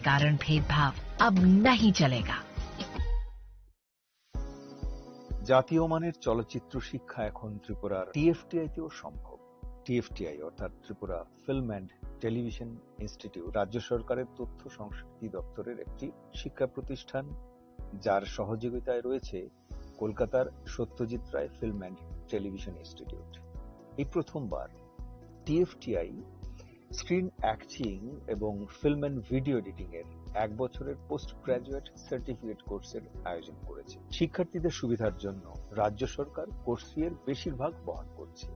कारण भेदभाव अब नहीं चलेगा। জাতীয় মানের চলচ্চিত্র শিক্ষা এখন ত্রিপুরার টিএফটিআই-তেও সম্ভব। টিএফটিআই অর্থাৎ Tripura film and television institute রাজ্য সরকারের তথ্য সংস্কৃতি দপ্তরের একটি শিক্ষা প্রতিষ্ঠান, যার সহযোগিতায় রয়েছে কলকাতার Satyajit Ray film and television institute. এই প্রথমবার টিএফটিআই স্ক্রিন অ্যাক্টিং এবং ফিল্ম অ্যান্ড ভিডিও এডিটিং এর 1 বছরের পোস্ট গ্রাজুয়েট সার্টিফিকেট কোর্সের আয়োজন করেছে। শিক্ষার্থীদের সুবিধার জন্য রাজ্য সরকার কোর্স ফি এর বেশিরভাগ বহন করছে।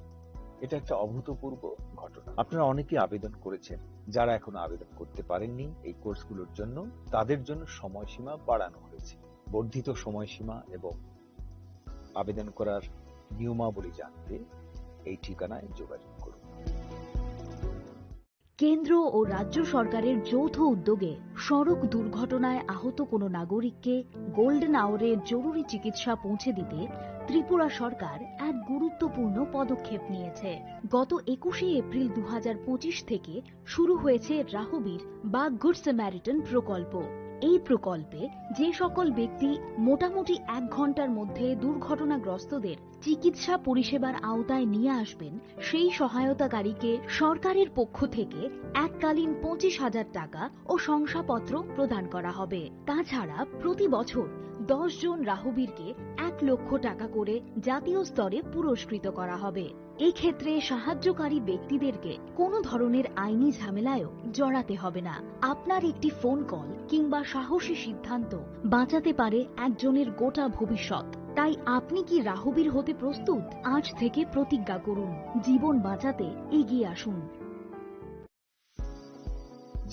এটা একটা অভূতপূর্ব ঘটনা। আপনারা অনেকেই আবেদন করেছেন। যারা এখনো আবেদন করতে পারেননি এই কোর্সগুলোর জন্য, তাদের জন্য সময়সীমা বাড়ানো হয়েছে। বর্ধিত সময়সীমা এবং আবেদন করার নিয়মাবলী জানতে এই ঠিকানায় যোগাযোগ করুন। কেন্দ্র ও রাজ্য সরকারের যৌথ উদ্যোগে সড়ক দুর্ঘটনায় আহত কোনো নাগরিককে গোল্ডেন আওয়ারে জরুরি চিকিৎসা পৌঁছে দিতে ত্রিপুরা সরকার এক গুরুত্বপূর্ণ পদক্ষেপ নিয়েছে। গত 21শে এপ্রিল 2025 থেকে শুরু হয়েছে রাহবীর বা গুড স্যামারিটান প্রকল্প। এই প্রকল্পে যে সকল ব্যক্তি মোটামুটি 1 ঘন্টার মধ্যে দুর্ঘটনাগ্রস্তদের চিকিৎসা পরিষেবার আওতায় নিয়ে আসবেন, সেই সহায়তাকারীকে সরকারের পক্ষ থেকে এককালীন 25,000 টাকা ও শংসাপত্র প্রদান করা হবে। তাছাড়া প্রতি বছর 10 জন রাহবীরকে 1 লক্ষ টাকা করে জাতীয় স্তরে পুরস্কৃত করা হবে। এক্ষেত্রে সাহায্যকারী ব্যক্তিদেরকে কোনো ধরনের আইনি ঝামেলায়ও জড়াতে হবে না। আপনার একটি ফোন কল কিংবা সাহসী সিদ্ধান্ত বাঁচাতে পারে একজনের গোটা ভবিষ্যৎ। তাই আপনি কি রাহবীর হতে প্রস্তুত? আজ থেকে প্রতিজ্ঞা করুন, জীবন বাঁচাতে এগিয়ে আসুন।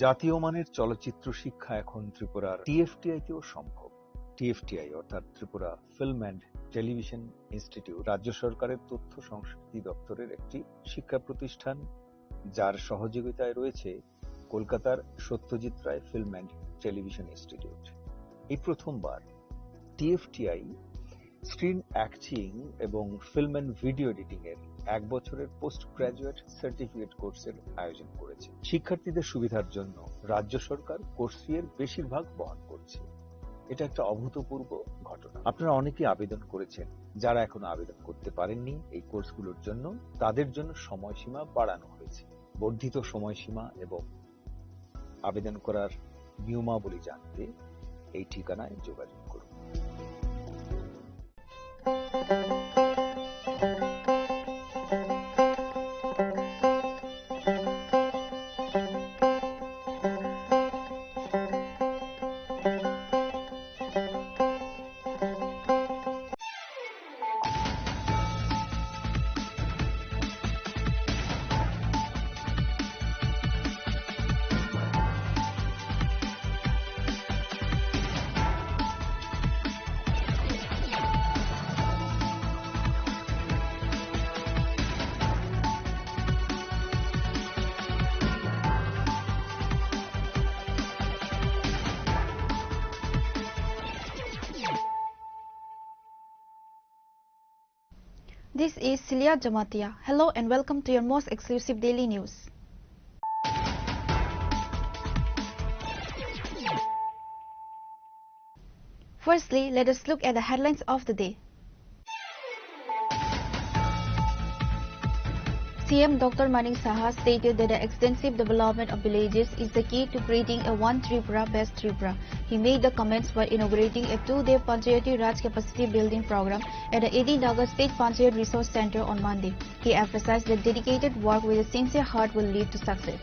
জাতীয় মানের চলচ্চিত্র শিক্ষা এখন ত্রিপুরার টিএফটিআই-তেও সম্ভব। টিএফটিআই অর্থাৎ Tripura film and television institute রাজ্য সরকারের তথ্য সংস্কৃতি দপ্তরের একটি শিক্ষা প্রতিষ্ঠান, যার সহযোগিতায় রয়েছে কলকাতার Satyajit Ray film and television institute. এই প্রথমবার টিএফটিআই স্ক্রিন অ্যাক্টিং এবং ফিল্ম অ্যান্ড ভিডিও এডিটিং এর 1 বছরের পোস্ট গ্রাজুয়েট সার্টিফিকেট কোর্সের আয়োজন করেছে। শিক্ষার্থীদের সুবিধার জন্য রাজ্য সরকার কোর্স ফি এর বেশিরভাগ বহন করছে। এটা একটা অভূতপূর্ব ঘটনা। আপনারা অনেকেই আবেদন করেছেন। যারা এখনো আবেদন করতে পারেননি এই কোর্সগুলোর জন্য, তাদের জন্য সময়সীমা বাড়ানো হয়েছে। বর্ধিত সময়সীমা এবং আবেদন করার নিয়মাবলী জানতে এই ঠিকানায় যোগাযোগ করুন। This is Celia Jamatia. Hello and welcome to your most exclusive daily news. Firstly, let us look at the headlines of the day. CM Dr. Manik Saha stated that the extensive development of villages is the key to creating a One Tripura Best Tripura. He made the comments while inaugurating a 2-day Panchayati Raj capacity building program at the 18 August State Panchayat Resource Center on Monday. He emphasized that dedicated work with a sincere heart will lead to success.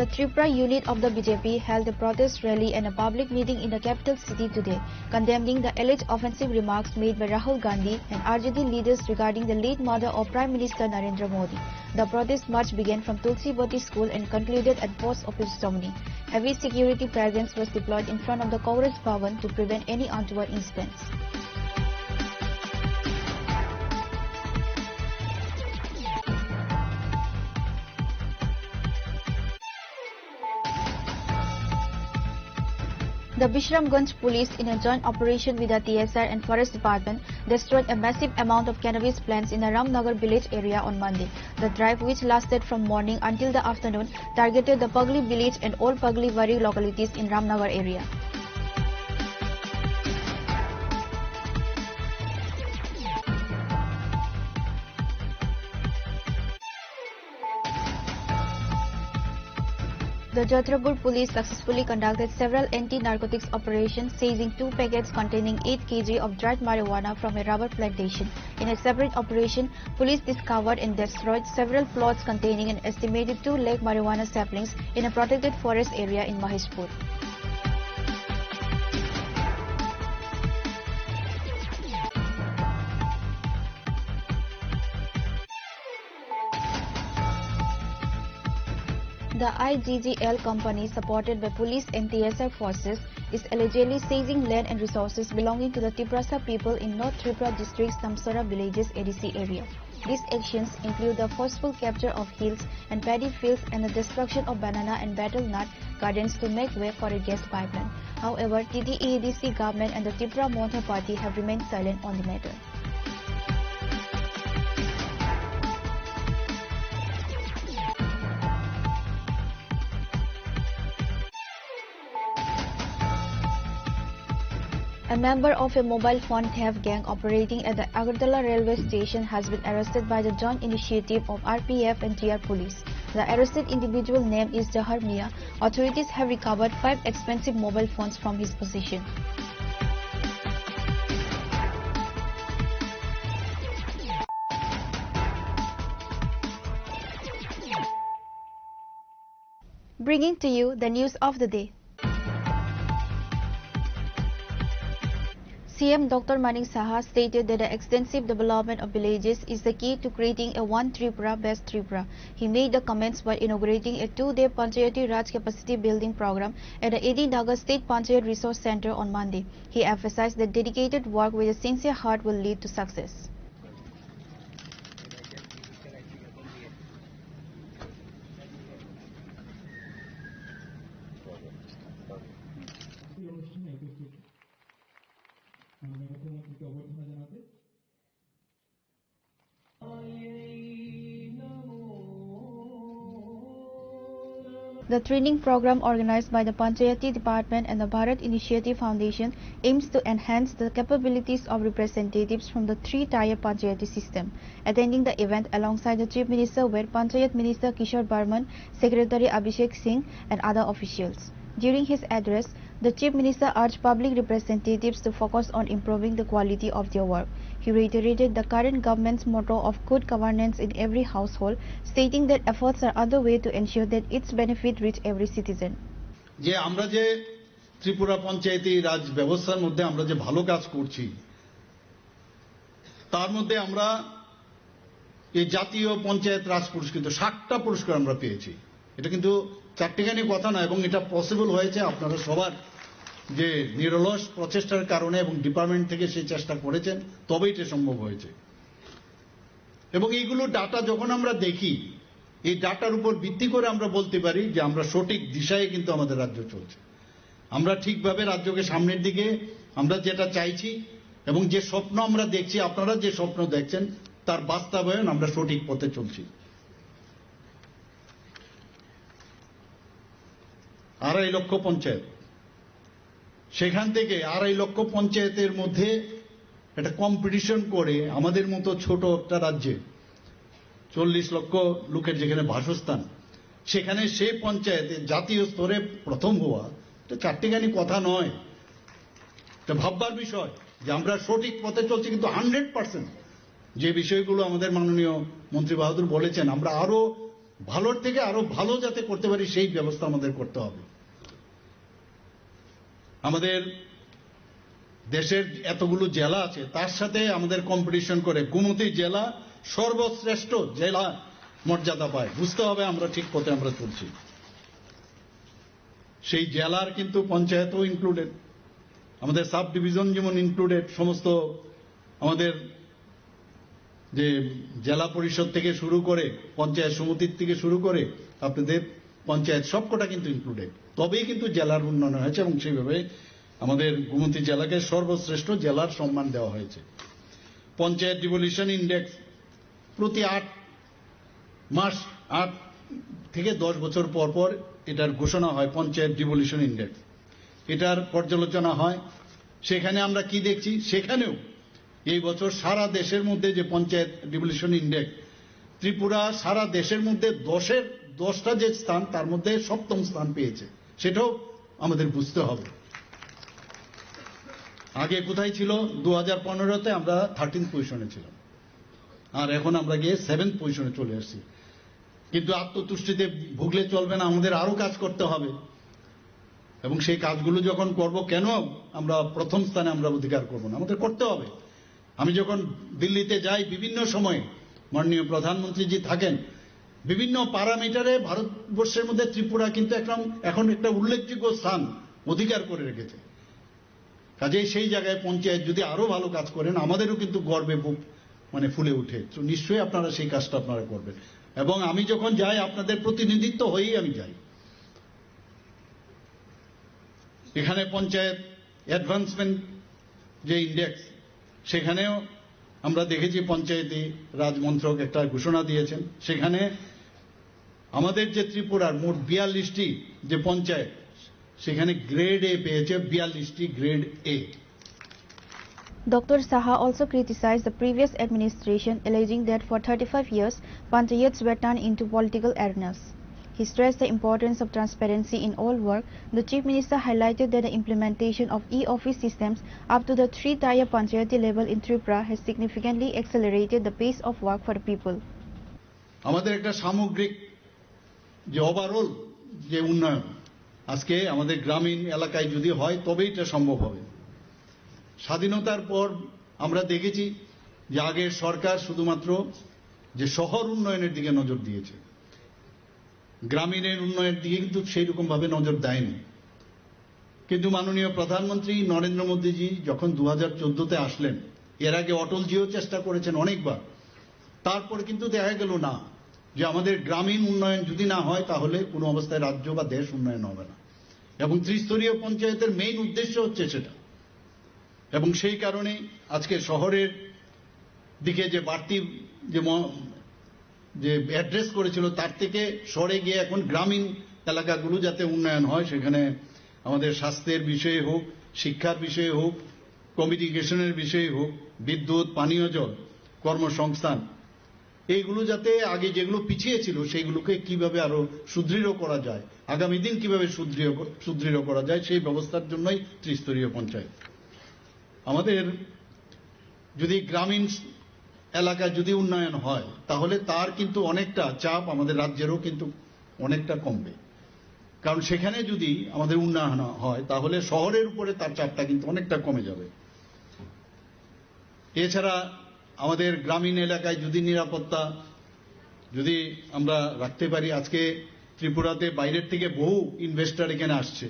The Tripura unit of the BJP held a protest rally and a public meeting in the capital city today, condemning the alleged offensive remarks made by Rahul Gandhi and RJD leaders regarding the late mother of Prime Minister Narendra Modi. The protest march began from Tulsi Bati School and concluded at Post Office Somni. Heavy security presence was deployed in front of the Congress Bhavan to prevent any untoward incidents. The Bishramganj police, in a joint operation with the TSR and Forest Department, destroyed a massive amount of cannabis plants in the Ramnagar village area on Monday. The drive, which lasted from morning until the afternoon, targeted the Pagli village and all Pagli Wari localities in Ramnagar area. The Jatrapur police successfully conducted several anti-narcotics operations, seizing 2 packets containing 8 kg of dried marijuana from a rubber plantation. In a separate operation, police discovered and destroyed several plots containing an estimated 2 lakh marijuana saplings in a protected forest area in Maheshpur. The IGGL company, supported by police and TSR forces, is allegedly seizing land and resources belonging to the Tiprasa people in North Tripura district's Tamsara villages ADC area. These actions include the forceful capture of hills and paddy fields and the destruction of banana and betel nut gardens to make way for a gas pipeline. However, TTE-ADC government and the Tripura Montha party have remained silent on the matter. A member of a mobile phone theft gang operating at the Agartala railway station has been arrested by the joint initiative of RPF and TR police. The arrested individual name is Jahar Mia. Authorities have recovered 5 expensive mobile phones from his possession. Bringing to you the news of the day. CM Dr. Manik Saha stated that the extensive development of villages is the key to creating a One Tripura, Best Tripura. He made the comments while inaugurating a 2-day Panchayati Raj capacity building program at the AD Nagar State Panchayat Resource Center on Monday. He emphasized that dedicated work with a sincere heart will lead to success. The training program organized by the Panchayati Department and the Bharat Initiative Foundation aims to enhance the capabilities of representatives from the 3-tier Panchayati system. Attending the event alongside the Chief Minister were Panchayat Minister Kishore Barman, Secretary Abhishek Singh and other officials. During his address, the Chief Minister urged public representatives to focus on improving the quality of their work. He reiterated the current government's motto of good governance in every household, stating that efforts are underway to ensure that its benefit reach every citizen. যে আমরা যে ত্রিপুরা পঞ্চায়েতি রাজ ব্যবস্থার মধ্যে আমরা যে ভালো কাজ করছি তার মধ্যে আমরা এই জাতীয় পঞ্চায়েত রাজ পুরস্কৃত 60টা পুরস্কার আমরা পেয়েছি। এটা কিন্তু চারটিখানি কথা না, এবং এটা পসিবল হয়েছে আপনারা সবার যে নিরলস প্রচেষ্টার কারণে, এবং ডিপার্টমেন্ট থেকে সেই চেষ্টা করেছেন তবেই এটা সম্ভব হয়েছে। এবং এইগুলো ডাটা যখন আমরা দেখি, এই ডাটার উপর ভিত্তি করে আমরা বলতে পারি যে আমরা সঠিক দিশায় কিন্তু আমাদের রাজ্য চলছে। আমরা ঠিকভাবে রাজ্যকে সামনের দিকে আমরা যেটা চাইছি এবং যে স্বপ্ন আমরা দেখছি, আপনারা যে স্বপ্ন দেখছেন তার বাস্তবায়ন আমরা সঠিক পথে চলছি। 2.5 লক্ষ পঞ্চায়েত, সেখান থেকে 2.5 লক্ষ পঞ্চায়েতের মধ্যে একটা কম্পিটিশন করে আমাদের মতো ছোট একটা রাজ্যে 40 লক্ষ লোকের যেখানে বাসস্থান, সেখানে সেই পঞ্চায়েতে জাতীয় স্তরে প্রথম হওয়া এটা চারটিখানি কথা নয়। এটা ভাববার বিষয় যে আমরা সঠিক পথে চলছি। কিন্তু 100% যে বিষয়গুলো আমাদের মাননীয় মন্ত্রী বাহাদুর বলেছেন, আমরা আরো ভালোর থেকে আরো ভালো যাতে করতে পারি সেই ব্যবস্থা আমাদের করতে হবে। আমাদের দেশের এতগুলো জেলা আছে, তার সাথে আমাদের কম্পিটিশন করে গোমতী জেলা সর্বশ্রেষ্ঠ জেলা মর্যাদা পায়। বুঝতে হবে আমরা ঠিক পথে আমরা চলছি। সেই জেলার কিন্তু পঞ্চায়েতও ইনক্লুডেড, আমাদের সাব ডিভিশন যেমন ইনক্লুডেড, সমস্ত আমাদের যে জেলা পরিষদ থেকে শুরু করে পঞ্চায়েত সমিতির থেকে শুরু করে আপনাদের পঞ্চায়েত সবকটা কিন্তু ইনক্লুডেড। তবেই কিন্তু জেলার উন্নয়ন হয়েছে এবং সেইভাবে আমাদের গোমতী জেলাকে সর্বশ্রেষ্ঠ জেলার সম্মান দেওয়া হয়েছে। পঞ্চায়েত ডিভলিউশন ইন্ডেক্স প্রতি 8 মাস 8 থেকে 10 বছর পর পর এটার ঘোষণা হয় পঞ্চায়েত ডিভলিউশন ইন্ডেক্স। এটার পর্যালোচনা হয়। সেখানে আমরা কি দেখছি, সেখানেও এই বছর সারা দেশের মধ্যে যে পঞ্চায়েত ডিভলিউশন ইন্ডেক্স, ত্রিপুরা সারা দেশের মধ্যে 10টা যে স্থান তার মধ্যে 7ম স্থান পেয়েছে। সেটাও আমাদের বুঝতে হবে। আগে কোথায় ছিল? 2015-তে আমরা 13th পজিশনে ছিলাম, আর এখন আমরা গিয়ে 7th পজিশনে চলে আসছি। কিন্তু আত্মতুষ্টিতে ভুগলে চলবে না, আমাদের আরো কাজ করতে হবে। এবং সেই কাজগুলো যখন করব, কেন আমরা প্রথম স্থানে আমরা অধিকার করব না? আমাদের করতে হবে। আমি যখন দিল্লিতে যাই, বিভিন্ন সময়ে মাননীয় প্রধানমন্ত্রীজি থাকেন, বিভিন্ন প্যারামিটারে ভারতবর্ষের মধ্যে ত্রিপুরা কিন্তু এখন একটা উল্লেখযোগ্য স্থান অধিকার করে রেখেছে। কাজেই সেই জায়গায় পঞ্চায়েত যদি আরো ভালো কাজ করেন, আমাদেরও কিন্তু গর্বে বুক ফুলে উঠে। তো নিশ্চয়ই আপনারা সেই কাজটা আপনারা করবেন। এবং আমি যখন যাই, আপনাদের প্রতিনিধিত্ব হয়েই আমি যাই। এখানে পঞ্চায়েত অ্যাডভান্সমেন্ট যে ইন্ডেক্স, সেখানেও আমরা দেখেছি পঞ্চায়েতি রাজ মন্ত্রক একটা ঘোষণা দিয়েছেন। সেখানে আমাদের যে ত্রিপুরার মোট 42টি যে পঞ্চায়েত, সেখানে গ্রেড এ পেয়েছে 42টি grade A. Dr. Saha also criticized the previous administration, alleging that for 35 years, panchayats were turned into political arenas. He stressed the importance of transparency in all work. The Chief Minister highlighted that the implementation of e-office systems up to the 3-tier panchayati level in Tripura has significantly accelerated the pace of work for the people. আমাদের একটা সামগ্রিক যে overall যে উন্নয়ন আজকে আমাদের গ্রামীণ এলাকায় যদি হয়, তবেই এটা সম্ভব হবে। স্বাধীনতার পর আমরা দেখেছি যে আগের সরকার শুধুমাত্র যে শহর উন্নয়নের দিকে নজর দিয়েছে, গ্রামীণের উন্নয়নের দিকে কিন্তু সেই রকম ভাবে নজর দেয়নি। কিন্তু মাননীয় প্রধানমন্ত্রী নরেন্দ্র মোদীজি যখন 2014-তে আসলেন, এর আগে অটলজিও চেষ্টা করেছেন অনেকবার, তারপরে কিন্তু দেখা গেল না যে আমাদের গ্রামীণ উন্নয়ন যদি না হয়, তাহলে কোনো অবস্থায় রাজ্য বা দেশ উন্নয়ন হবে না। এবং ত্রিস্তরীয় পঞ্চায়েতের মেইন উদ্দেশ্য হচ্ছে সেটা। এবং সেই কারণে আজকে শহরের দিকে যে বাড়তি যে অ্যাড্রেস করেছিল, তার থেকে সরে গিয়ে এখন গ্রামীণ এলাকাগুলো যাতে উন্নয়ন হয়, সেখানে আমাদের স্বাস্থ্যের বিষয়ে হোক, শিক্ষার বিষয়ে হোক, কমিউনিকেশনের বিষয়ে হোক, বিদ্যুৎ, পানীয় জল, কর্মসংস্থান, এইগুলো যাতে আগে যেগুলো পিছিয়ে ছিল সেইগুলোকে কিভাবে আরো সুদৃঢ় করা যায়, আগামী দিন কিভাবে সুদৃঢ় করা যায়, সেই ব্যবস্থার জন্যই ত্রিস্তরীয় পঞ্চায়েত। আমাদের যদি গ্রামীণ এলাকায় যদি উন্নয়ন হয়, তাহলে তার কিন্তু অনেকটা চাপ আমাদের রাজ্যেরও কিন্তু অনেকটা কমবে। কারণ সেখানে যদি আমাদের উন্নয়ন হয়, তাহলে শহরের উপরে তার চাপটা কিন্তু অনেকটা কমে যাবে। এছাড়া আমাদের গ্রামীণ এলাকায় যদি নিরাপত্তা যদি আমরা রাখতে পারি, আজকে ত্রিপুরাতে বাইরের থেকে বহু ইনভেস্টর এখানে আসছে,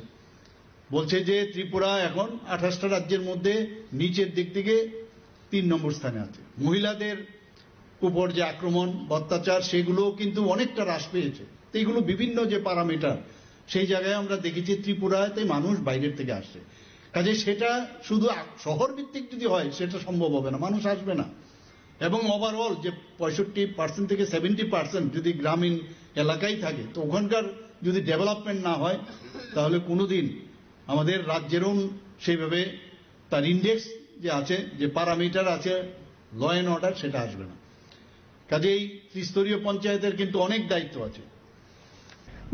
বলছে যে ত্রিপুরা এখন 28টা রাজ্যের মধ্যে নিচের দিক থেকে 3 নম্বর স্থানে আছে। মহিলাদের উপর যে আক্রমণ, অত্যাচার, সেগুলো কিন্তু অনেকটা হ্রাস পেয়েছে। তো এইগুলো বিভিন্ন যে প্যারামিটার, সেই জায়গায় আমরা দেখেছি ত্রিপুরাতে মানুষ বাইরের থেকে আসছে। কাজে সেটা শুধু শহর ভিত্তিক যদি হয়, সেটা সম্ভব হবে না, মানুষ আসবে না। এবং ওভারঅল যে 65% থেকে 70% যদি গ্রামীণ এলাকায় থাকে, তো ওখানকার যদি ডেভেলপমেন্ট না হয়, তাহলে কোনোদিন আমাদের রাজ্যেরও সেইভাবে তার ইন্ডেক্স যে আছে, যে প্যারামিটার আছে ল অ্যান্ড অর্ডার, সেটা আসবে না। কাজেই ত্রিস্তরীয় পঞ্চায়েতের কিন্তু অনেক দায়িত্ব আছে।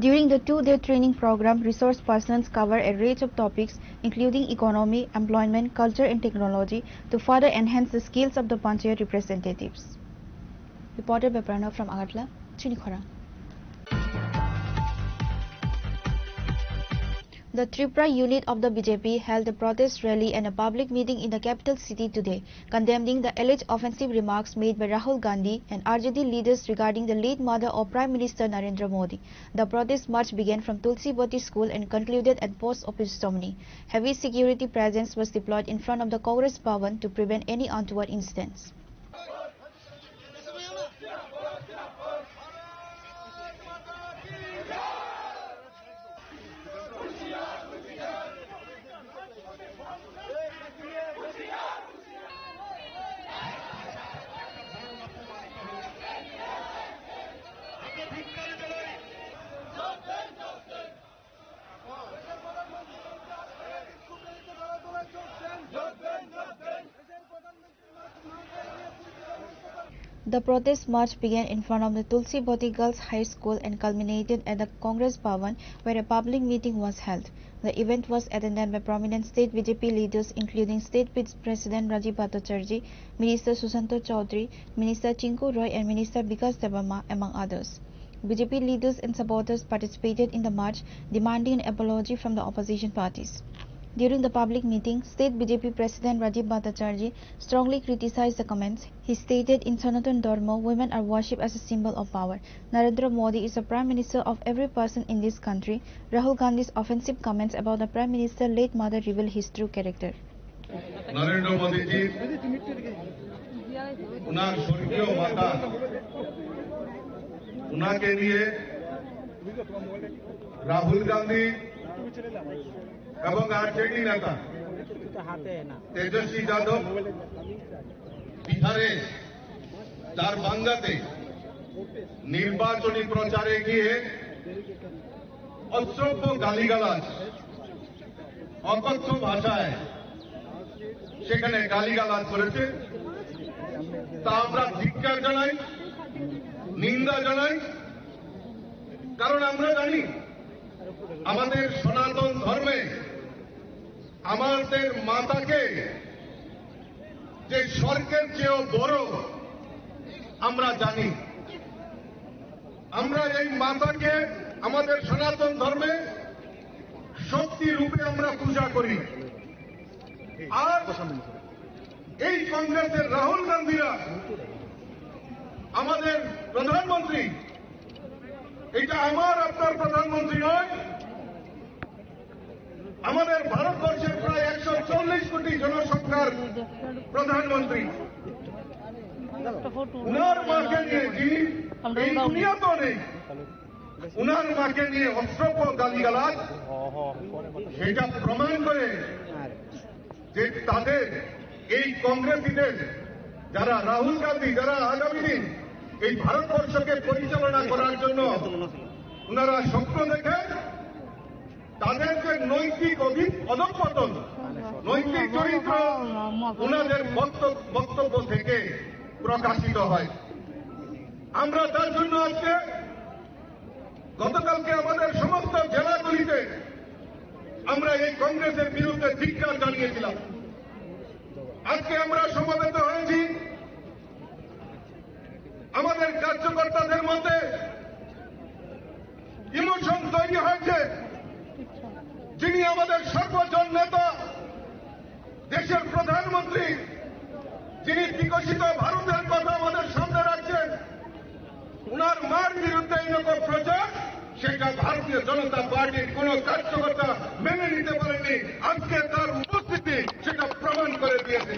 During the 2-day training program, resource persons cover a range of topics including economy, employment, culture and technology to further enhance the skills of the panchayat representatives. Reported by Pranav from Agartala, Chinikhara. The Tripura unit of the BJP held a protest rally and a public meeting in the capital city today, condemning the alleged offensive remarks made by Rahul Gandhi and RJD leaders regarding the late mother of Prime Minister Narendra Modi. The protest march began from Tulsi Bati School and concluded at Post Office Somni. Heavy security presence was deployed in front of the Congress Bhavan to prevent any untoward incidents. The protest march began in front of the Tulsi Boti Girls High School and culminated at the Congress Bhavan, where a public meeting was held. The event was attended by prominent state BJP leaders including State President Rajiv Bhattacharjee, Minister Susanto Chaudhary, Minister Chinku Roy and Minister Vikas Debbarma, among others. BJP leaders and supporters participated in the march, demanding an apology from the opposition parties. During the public meeting, State BJP President Rajiv Bhattacharjee strongly criticized the comments. He stated, in Sanatan Dharma, women are worshipped as a symbol of power. Narendra Modi is the Prime Minister of every person in this country. Rahul Gandhi's offensive comments about the Prime Minister late mother reveal his true character. Narendra Modi ji, उनार स्वर्गीय माता, उनके लिए राहुल गांधी এবং RJD নেতা তেজস্বী যাদব বিহারে দারভাঙ্গাতে নির্বাচনী প্রচারে গিয়ে অশ্রব্য গালিগালাজ অকথ্য ভাষায় সেখানে গালিগালাজ করেছে তা আমরা ধিক্কার জানাই, নিন্দা জানাই। কারণ আমরা জানি আমাদের সনাতন ধর্মে আমাদের মাতাকে যে স্বর্গের চেয়েও বড় আমরা জানি। আমরা এই মাতাকে আমাদের সনাতন ধর্মে শক্তি রূপে আমরা পূজা করি। আর এই কংগ্রেসের রাহুল গান্ধীরা আমাদের প্রধানমন্ত্রী, এটা আমার আপনার প্রধানমন্ত্রী নয়, আমাদের ভারতবর্ষের প্রায় 140 কোটি জনসংখ্যার প্রধানমন্ত্রী। উনার মাকে নিয়ে, যিনি এই দুনিয়াতেও নেই, উনার মাকে নিয়ে অশ্রব্য গালিগালাজ, সেটা প্রমাণ করে যে তাদের এই কংগ্রেসীদের, যারা রাহুল গান্ধী, যারা আগামী দিন এই ভারতবর্ষকে পরিচালনা করার জন্য উনারা স্বপ্ন দেখে, তাদের যে নৈতিক অধঃপতন, নৈতিক চরিত্র উনাদের বক্তব্য থেকে প্রকাশিত হয়। আমরা তার জন্য আজকে গতকালকে আমাদের সমস্ত জেলাগুলিতে আমরা এই কংগ্রেসের বিরুদ্ধে ধিক্কার জানিয়েছিলাম। আজকে আমরা সমবেত হয়েছি। আমাদের কার্যকর্তাদের মধ্যে ইমোশন তৈরি হয়েছে। যিনি আমাদের সর্বজন নেতা, দেশের প্রধানমন্ত্রী, যিনি বিকশিত ভারতের কথা আমাদের সামনে রাখছেন, উনার মার বিরুদ্ধে এরকম প্রচার, সেটা ভারতীয় জনতা পার্টির কোন কার্যকর্তা মেনে নিতে পারেনি। আজকে তার উপস্থিতি সেটা প্রমাণ করে দিয়েছে।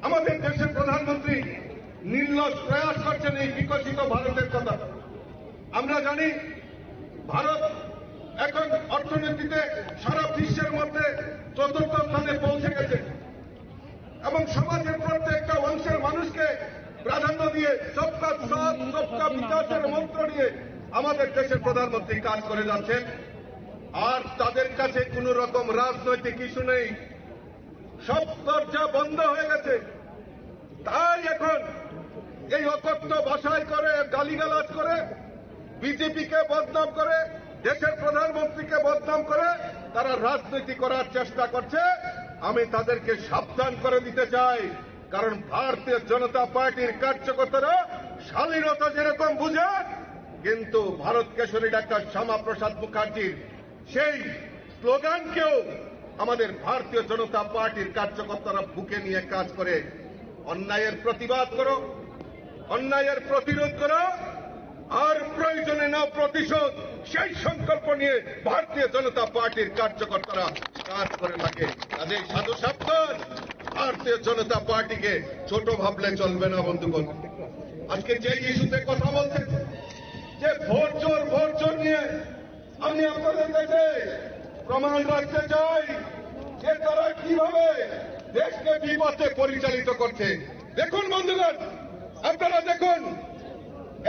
আমাদের দেশের প্রধানমন্ত্রী নির্লজ্জ প্রয়াস করছেন এই বিকশিত ভারতের কথা। আমরা জানি ভারত এখন অর্থনীতিতে সারা বিশ্বের মধ্যে ৪র্থ স্থানে পৌঁছে গেছে এবং সমাজের প্রত্যেকটা অংশের মানুষকে প্রাধান্য দিয়ে সবকা সাথ সবকা বিকাশের মন্ত্র নিয়ে আমাদের দেশের প্রধানমন্ত্রী কাজ করে যাচ্ছেন। আর তাদের কাছে কোন রকম রাজনৈতিক ইস্যু নেই, সব দরজা বন্ধ হয়ে গেছে। তাই এখন এই অকথ্য ভাষায় করে, গালিগালাজ করে, বিজেপিকে বদনাম করে, দেশের প্রধানমন্ত্রীকে বদনাম করে তারা রাজনীতি করার চেষ্টা করছে। আমি তাদেরকে সাবধান করে দিতে চাই, কারণ ভারতীয় জনতা পার্টির কার্যকর্তারা শালীনতা যেরকম বুঝে, কিন্তু ভারত কেশরী ডাক্তার শ্যামাপ্রসাদ মুখার্জির সেই স্লোগানকেও আমাদের ভারতীয় জনতা পার্টির কার্যকর্তারা বুকে নিয়ে কাজ করে। অন্যায়ের প্রতিবাদ করো, অন্যায়ের প্রতিরোধ করো, আর প্রয়োজনে নাও প্রতিশোধ, সেই সংকল্প নিয়ে ভারতীয় জনতা পার্টির কার্যকর্তারা কাজ করে থাকে। তাদের সাধু সাবধান, ভারতীয় জনতা পার্টিকে ছোট ভাবলে চলবে না বন্ধুগণ। আজকে যে ইস্যুতে কথা বলছেন, যে ভোট চোর নিয়ে, আমি আপনাদের কাছে প্রমাণ রাখতে চাই যে তারা কিভাবে দেশকে বিপথে পরিচালিত করছে। দেখুন বন্ধুগণ, আপনারা দেখুন,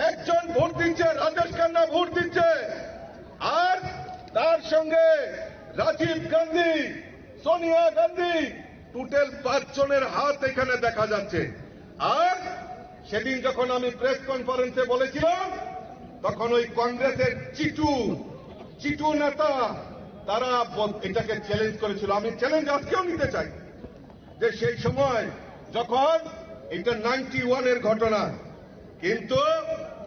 একজন ভোট দিচ্ছে, রাজেশ খান্না ভোট দিচ্ছে, আর তার সঙ্গে রাজীব গান্ধী, সোনিয়া গান্ধী, টোটাল 5 জনের হাত এখানে দেখা যাচ্ছে। আর সেদিন যখন আমি প্রেস কনফারেন্সে বলেছিলাম, তখন ওই কংগ্রেসের চিটু নেতা তারা এটাকে চ্যালেঞ্জ করেছিল। আমি চ্যালেঞ্জ আজকেও নিতে চাই যে সেই সময় যখন এটা 91 এর ঘটনা, কিন্তু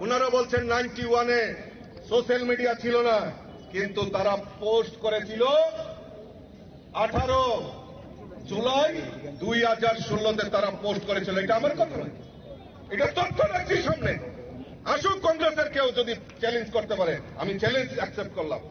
ওনারা বলছেন 91-এ সোশ্যাল মিডিয়া ছিল না, কিন্তু তারা পোস্ট করেছিল 18 জুলাই 2016-তে তারা পোস্ট করেছিল। এটা আমার কথা নয়, এটা তথ্য রাখছি সামনে। আসুক কংগ্রেসের কেউ যদি চ্যালেঞ্জ করতে পারে, আমি চ্যালেঞ্জ অ্যাকসেপ্ট করলাম।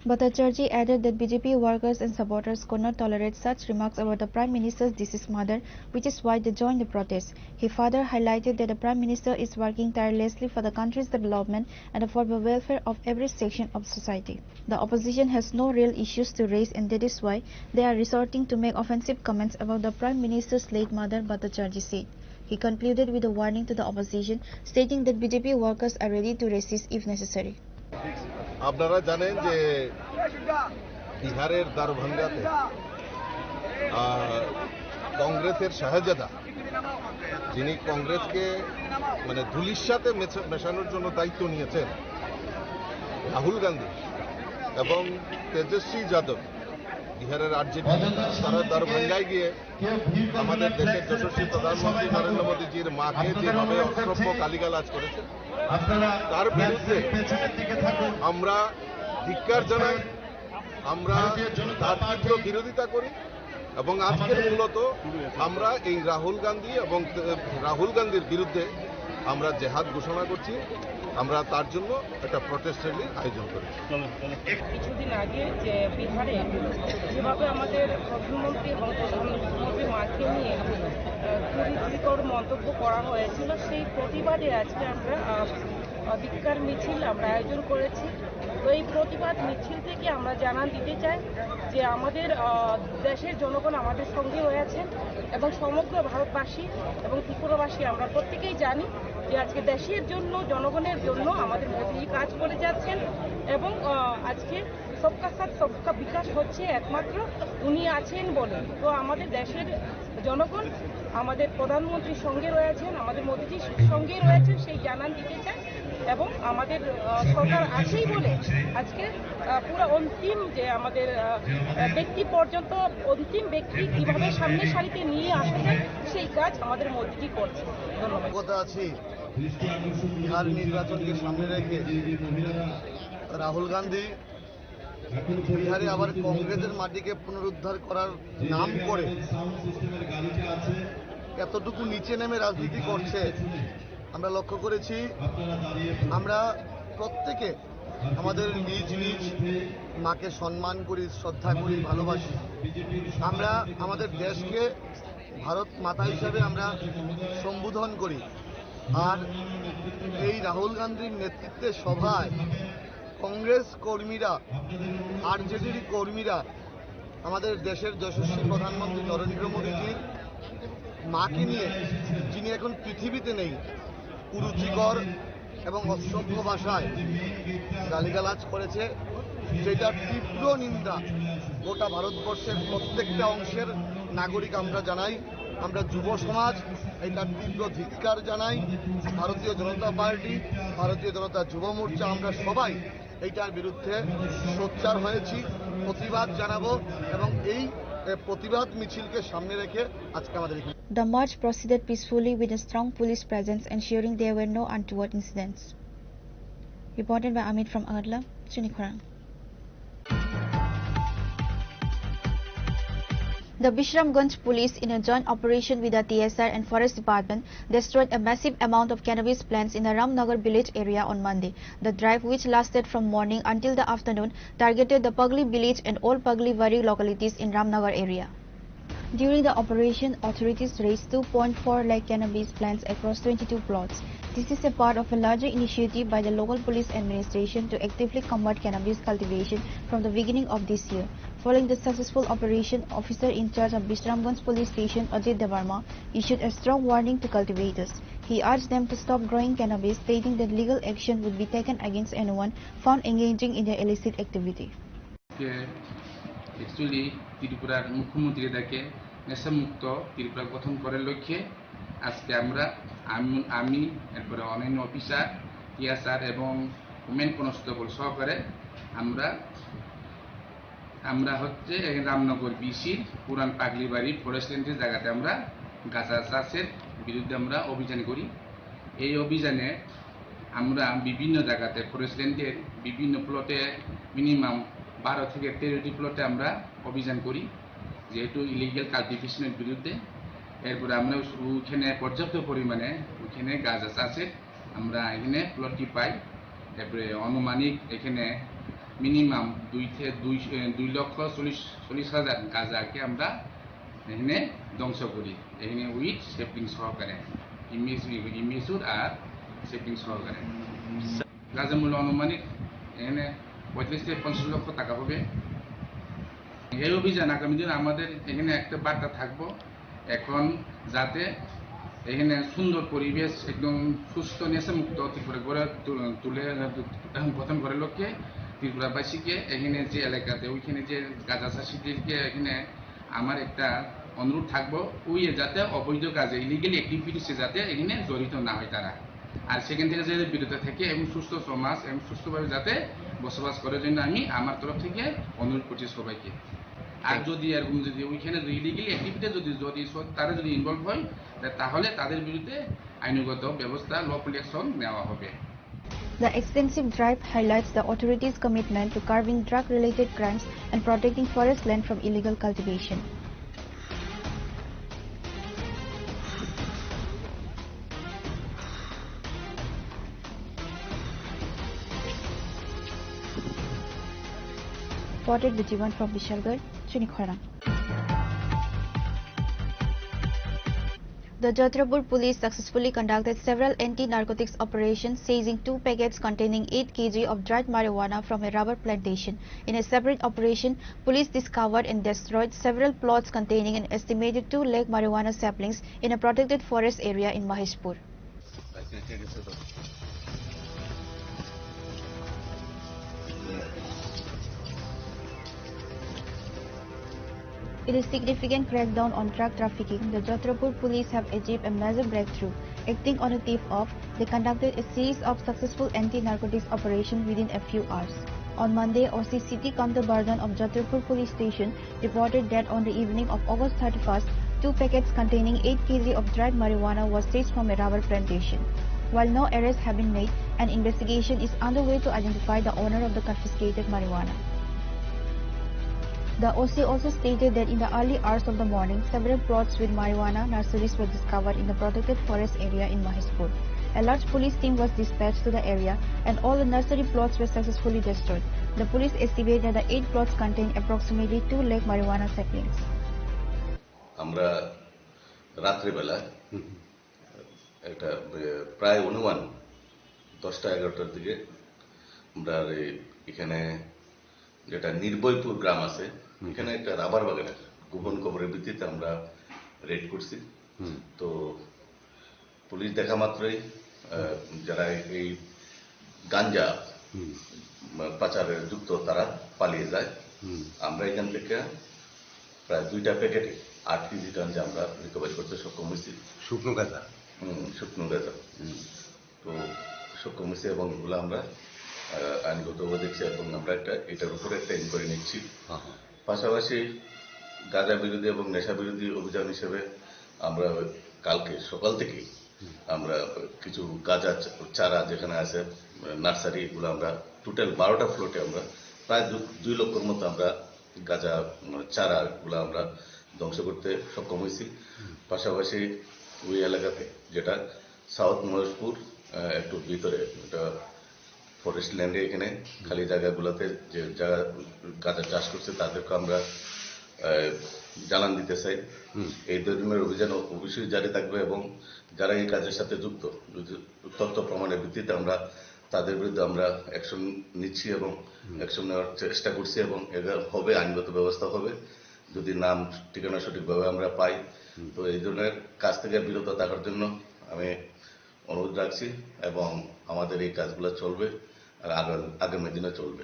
Bhattacharjee added that BJP workers and supporters could not tolerate such remarks about the Prime Minister's deceased mother, which is why they joined the protest. He further highlighted that the Prime Minister is working tirelessly for the country's development and for the welfare of every section of society. The opposition has no real issues to raise, and that is why they are resorting to make offensive comments about the Prime Minister's late mother, Bhattacharjee said. He concluded with a warning to the opposition, stating that BJP workers are ready to resist if necessary. আপনারা জানেন যে বিহারের দারভাঙ্গাতে কংগ্রেসের শাহজাদা, যিনি কংগ্রেসকে মানে ধুলির সাথে মেশানোর জন্য দায়িত্ব নিয়েছেন, রাহুল গান্ধী এবং তেজস্বী যাদব, বিহারের আরজেডি, তারা দারভাঙ্গায় গিয়ে আমাদের দেশের যশস্বী প্রধানমন্ত্রী নরেন্দ্র মোদীজির মাকে যেভাবে অশ্রব্য গালিগালাজ করেছে, তার বিরুদ্ধে আমরা ধিক্কার জানাই, আমরা তার তীব্র বিরোধিতা করি। এবং আজকের মূলত আমরা এই রাহুল গান্ধীর বিরুদ্ধে আমরা জেহাদ ঘোষণা করছি। আমরা তার জন্য একটা প্রটেস্ট র্যালির আয়োজন করেছি। কিছুদিন আগে যে বিহারে যেভাবে আমাদের প্রধানমন্ত্রী এবং প্রধানমন্ত্রীর মাকে নিয়ে কুরুচিকর মন্তব্য করা হয়েছিল, সেই প্রতিবাদে আজকে আমরা ধিক্কার মিছিল আমরা আয়োজন করেছি। তো এই প্রতিবাদ মিছিল থেকে আমরা জানান দিতে চাই যে আমাদের দেশের জনগণ আমাদের সঙ্গে রয়েছেন এবং সমগ্র ভারতবাসী এবং ত্রিপুরাবাসী আমরা প্রত্যেকেই জানি যে আজকে দেশের জন্য, জনগণের জন্য আমাদের মোদীজি কাজ করে যাচ্ছেন এবং আজকে সবকা সাথ সবকা বিকাশ হচ্ছে একমাত্র উনি আছেন বলে। তো আমাদের দেশের জনগণ আমাদের প্রধানমন্ত্রীর সঙ্গে রয়েছেন, আমাদের মোদীজির সঙ্গে রয়েছেন, সেই জানান দিতে চাই। এবং আমাদের সরকার আছেই বলে আজকে পুরো অন্তিম যে আমাদের ব্যক্তি পর্যন্ত অন্তিম ব্যক্তি কিভাবে সামনে সারিতে নিয়ে আসা যায় সেই কাজ আমাদের মোদীজি করছে। ধন্যবাদ। কথা আছি বিহার নির্বাচনকে সামনে রেখে রাহুল গান্ধী বিহারে আবার কংগ্রেসের মাটিকে পুনরুদ্ধার করার নাম করে এতটুকু নিচে নেমে রাজনীতি করছে আমরা লক্ষ্য করেছি। আমরা প্রত্যেকে আমাদের নিজ নিজ মাকে সম্মান করি, শ্রদ্ধা করি, ভালোবাসি। আমরা আমাদের দেশকে ভারত মাতা হিসাবে আমরা সম্বোধন করি। আর এই রাহুল গান্ধীর নেতৃত্বে সভায় কংগ্রেস কর্মীরা, আরজেডির কর্মীরা আমাদের দেশের যশস্বী প্রধানমন্ত্রী নরেন্দ্র মোদীজির মাকে নিয়ে, যিনি এখন পৃথিবীতে নেই, কুরুচিকর এবং অসভ্য ভাষায় গালিগালাজ করেছে, যেটার তীব্র নিন্দা গোটা ভারতবর্ষের প্রত্যেকটা অংশের নাগরিক আমরা জানাই। আমরা যুব সমাজ এটার তীব্র ধিক্কার জানাই। ভারতীয় জনতা পার্টি, ভারতীয় জনতা যুব মোর্চা, আমরা সবাই এইটার বিরুদ্ধে সোচ্চার হয়েছি, প্রতিবাদ জানাবো এবং এই প্রতিবাদ মিছিলকে সামনে রেখে আজকে আমাদের The march proceeded peacefully with a strong police presence, ensuring there were no untoward incidents. Reported by Amit from Agadla, Chunikhorang. The Bishramganj police, in a joint operation with the TSR and Forest Department, destroyed a massive amount of cannabis plants in the Ramnagar village area on Monday. The drive, which lasted from morning until the afternoon, targeted the Pagli village and all Pagli Vari localities in Ramnagar area. During the operation, authorities raised 2.4 lakh cannabis plants across 22 plots. This is a part of a larger initiative by the local police administration to actively combat cannabis cultivation from the beginning of this year. Following the successful operation, officer in charge of Bishramganj police station, Ajay Devarma, issued a strong warning to cultivators. He urged them to stop growing cannabis, stating that legal action would be taken against anyone found engaging in their illicit activity. Actually, Tripura মুখ্যমন্ত্রী তাকে নেশামুক্ত ত্রিপুরা গঠন করার লক্ষ্যে আজকে আমি এরপরে অন্যান্য officer TSR এবং ওমেন কনস্টেবল সহকারে আমরা হচ্ছে রামনগর বিসির পুরান পাগলিবাড়ি ফরেস্ট ল্যান্ডের জায়গাতে আমরা গাঁজা চাষের বিরুদ্ধে আমরা অভিযান করি। এই অভিযানে আমরা বিভিন্ন জায়গাতে ফরেস্ট ল্যান্ডের বিভিন্ন প্লটে মিনিমাম 12 থেকে 13টি প্লটে আমরা অভিযান করি, যেহেতু ইলিগাল কাল্টিভেশনের বিরুদ্ধে। এরপরে আমরা ওইখানে পর্যাপ্ত পরিমাণে ওইখানে গাঁজা চাষের আমরা এখানে প্লটটি পাই। এরপরে আনুমানিক এখানে মিনিমাম 2,40,000 গাঁজাকে আমরা এখানে ধ্বংস করি, এখানে উইথ সেফটিং সহকারে, ইমেজুর আর সেফটিং সহকারে। গাঁজা মূল্য আনুমানিক এখানে 35 থেকে 50 লক্ষ টাকা হবে। এই অভিযান আগামী দিন আমাদের এখানে একটা বার্তা থাকবো, এখন যাতে এখানে সুন্দর পরিবেশ একদম সুস্থ নেশামুক্ত ত্রিপুরা গঠন করার লক্ষ্যে ত্রিপুরাবাসীকে এখানে যে এলাকাতে ওইখানে যে গাঁজা চাষিদেরকে এখানে আমার একটা অনুরোধ থাকবো, যাতে অবৈধ কাজে ইলিগাল অ্যাক্টিভিটিসে যাতে এখানে জড়িত না হয় তারা, আর সেখান থেকে যাতে বিরত থাকে এবং সুস্থ সমাজ এবং সুস্থভাবে যাতে বসবাস করার জন্য আমি আমার তরফ থেকে অনুরোধ করছি সবাইকে। আর যদি এরকম যদি ওইখানে ইলিগাল অ্যাক্টিভিটি যদি তারা যদি ইনভলভ হয়, তাহলে তাদের বিরুদ্ধে আইনগত ব্যবস্থা লফুল অ্যাকশন নেওয়া হবে। The extensive drive highlights the authorities' commitment to curbing drug-related crimes and protecting forest land from illegal cultivation. Reported Vijivan from Vishalgarh, Chinikhara. The Jatrapur police successfully conducted several anti-narcotics operations, seizing 2 packets containing 8 kg of dried marijuana from a rubber plantation. In a separate operation, police discovered and destroyed several plots containing an estimated 2 lakh marijuana saplings in a protected forest area in Maheshpur. In a significant crackdown on drug trafficking, the Jatrapur police have achieved a major breakthrough. Acting on a tip-off, they conducted a series of successful anti-narcotics operations within a few hours. On Monday, OC City Counterburden of Jatrapur Police Station reported that on the evening of August 31st, 2 packets containing 8 kg of dried marijuana was seized from a rubber plantation. While no arrests have been made, an investigation is underway to identify the owner of the confiscated marijuana. The OC also stated that in the early hours of the morning, several plots with marijuana nurseries were discovered in the protected forest area in Maheshpur. A large police team was dispatched to the area and all the nursery plots were successfully destroyed. The police estimate that the 8 plots contain approximately 2 lakh marijuana saplings. আমরা রাত্রিবেলা একটা প্রায় অনুমান 10টা 11টার দিকে আমরা এখানে যেটা নির্ভয়পুর গ্রাম আছে, এখানে একটা রাবার বাগানের গোপন খবরের ভিত্তিতে আমরা রেড করছি। তো পুলিশ দেখা মাত্রই যারা এই গাঞ্জা পাচারের যুক্ত তারা পালিয়ে যায়। আমরা এখান থেকে প্রায় 2টা প্যাকেটে 8 কেজি গাঞ্জা আমরা রিকভারি করতে সক্ষম হয়েছি। শুকনো গাঁজা তো সক্ষম হয়েছে এবং এগুলো আমরা আইনগতভাবে দেখছি এবং আমরা এটার উপরে একটা ইনকোয়ারি নিচ্ছি। পাশাপাশি গাঁজা বিরোধী এবং নেশা বিরোধী অভিযান হিসেবে আমরা কালকে সকাল থেকেই আমরা কিছু গাঁজা চারা যেখানে আছে নার্সারি, এগুলো আমরা টোটাল 12টা ফ্লোটে আমরা প্রায় 2 লক্ষর মতো আমরা গাঁজা চারাগুলো আমরা ধ্বংস করতে সক্ষম হয়েছি। পাশাপাশি ওই এলাকাতে যেটা সাউথ মহেশপুর একটু ভিতরে একটা ফরেস্ট ল্যান্ডে এখানে খালি জায়গাগুলোতে যে যারা গাঁজা চাষ করছে তাদেরকে আমরা জানান দিতে চাই। এই ধরনের অভিযান অবশ্যই জারি থাকবে এবং যারা এই কাজের সাথে যুক্ত তথ্য প্রমাণের ভিত্তিতে আমরা তাদের বিরুদ্ধে আমরা অ্যাকশন নিচ্ছি এবং অ্যাকশন নেওয়ার চেষ্টা করছি এবং এদের হবে আইনগত ব্যবস্থা হবে যদি নাম ঠিকানা সঠিকভাবে আমরা পাই। তো এই ধরনের কাজ থেকে বিরত থাকার জন্য আমি অনুরোধ রাখছি এবং আমাদের এই কাজগুলো চলবে আর আগামী দিনে চলবে।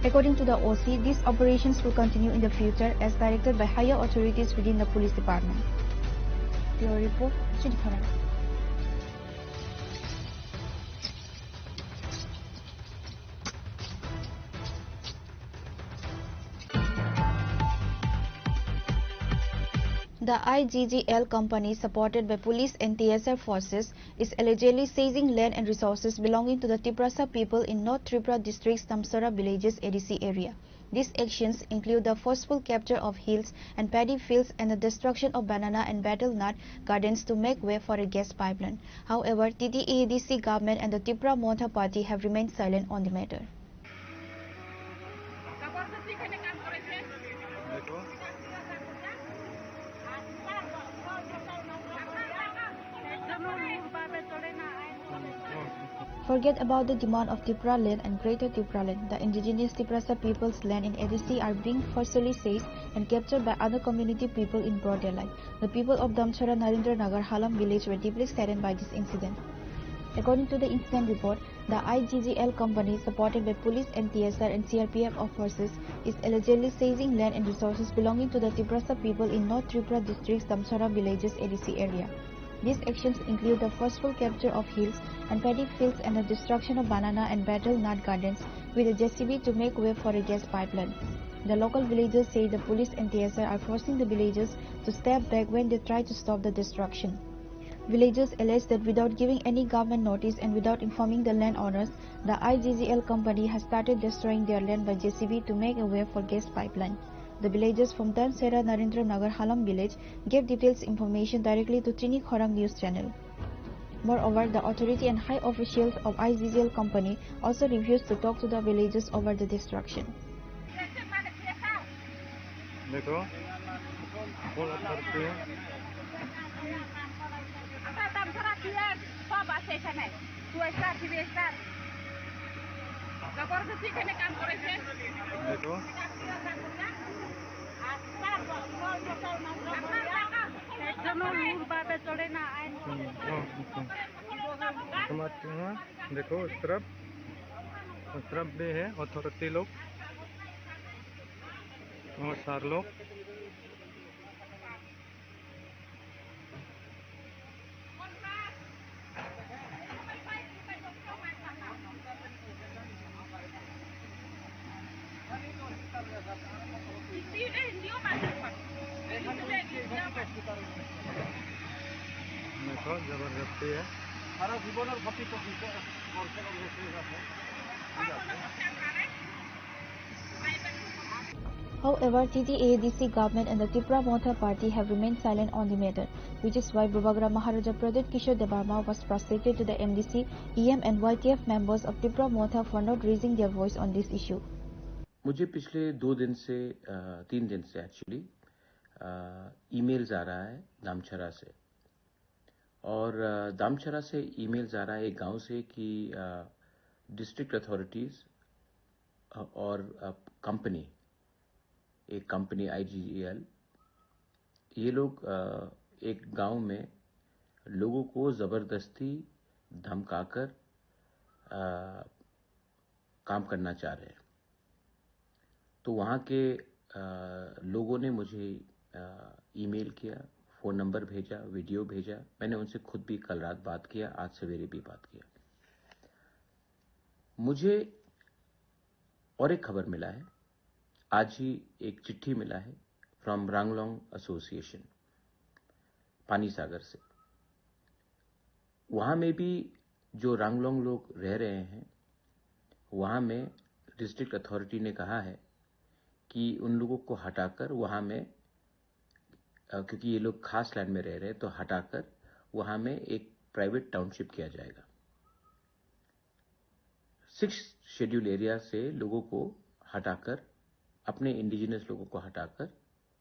According to the OC, these operations will continue in the future as directed by higher authorities within the police department. Bureau Report, Sri Khorang. The IGGL company, supported by police and TSR forces, is allegedly seizing land and resources belonging to the Tiprasa people in North Tripura district's Tamsara villages ADC area. These actions include the forceful capture of hills and paddy fields and the destruction of banana and betel nut gardens to make way for a gas pipeline. However, TTADC government and the Tripura Montha party have remained silent on the matter. Forget about the demand of Tripura land and Greater Tripura land. The indigenous Tiprasa people's land in ADC are being forcibly seized and captured by other community people in broad daylight. The people of Damchara Narendra Nagar Halam village were deeply saddened by this incident. According to the incident report, the IGGL company, supported by police and TSR and CRPF of forces, is allegedly seizing land and resources belonging to the Tiprasa people in North Tripura district's Damchara villages ADC area. These actions include the forceful capture of hills and paddy fields and the destruction of banana and betel nut gardens with a JCB to make way for a gas pipeline. The local villagers say the police and TSR are forcing the villagers to step back when they try to stop the destruction. Villagers allege that without giving any government notice and without informing the landowners, the IGGL company has started destroying their land by JCB to make a way for gas pipeline. The villagers from Damchara Narendra Nagar Halam village gave details information directly to Sri Khorang news channel. Moreover, the authority and high officials of IGGL company also refused to talk to the villagers over the destruction. देखो उस तरफ भी है authority लोग और सार लोग देखो जबरदस्ती है। However, TTADC government and the Tripura Montha party have remained silent on the matter, which is why Babagra Maharaja Pradip Kishore Debarma was frustrated to the MDC, EM and YTF members of Tripura Montha for not raising their voice on this issue. मुझे पिछले 3 दिन से actually emails आ रहा है दामचरा से, और दामचरा से emails आ रहा है एक गांव से कि डिस्ट्रिक्ट अथॉरिटीज और एक कंपनी IGGL, ये लोग एक गांव में लोगों को जबरदस्ती धमकाकर काम करना चाह रहे हैं। तो वहाँ के लोगों ने मुझे ईमेल किया, फ़ोन नंबर भेजा, वीडियो भेजा। मैंने उनसे खुद भी कल रात बात किया, आज सवेरे भी बात किया। मुझे और एक खबर मिला है, आज ही एक चिट्ठी मिला है फ्रॉम रांगलोंग एसोसिएशन पानी सागर से। वहाँ में भी जो रांगलोंग लोग रह रहे हैं, वहाँ में डिस्ट्रिक्ट अथॉरिटी ने कहा है कि उन लोगों को हटाकर वहाँ में, क्योंकि ये लोग खास लैंड में रह रहे हैं, तो हटाकर वहाँ में एक प्राइवेट टाउनशिप किया जाएगा। 6 शेड्यूल एरिया से लोगों को हटाकर, अपने इंडिजिनस लोगों को हटाकर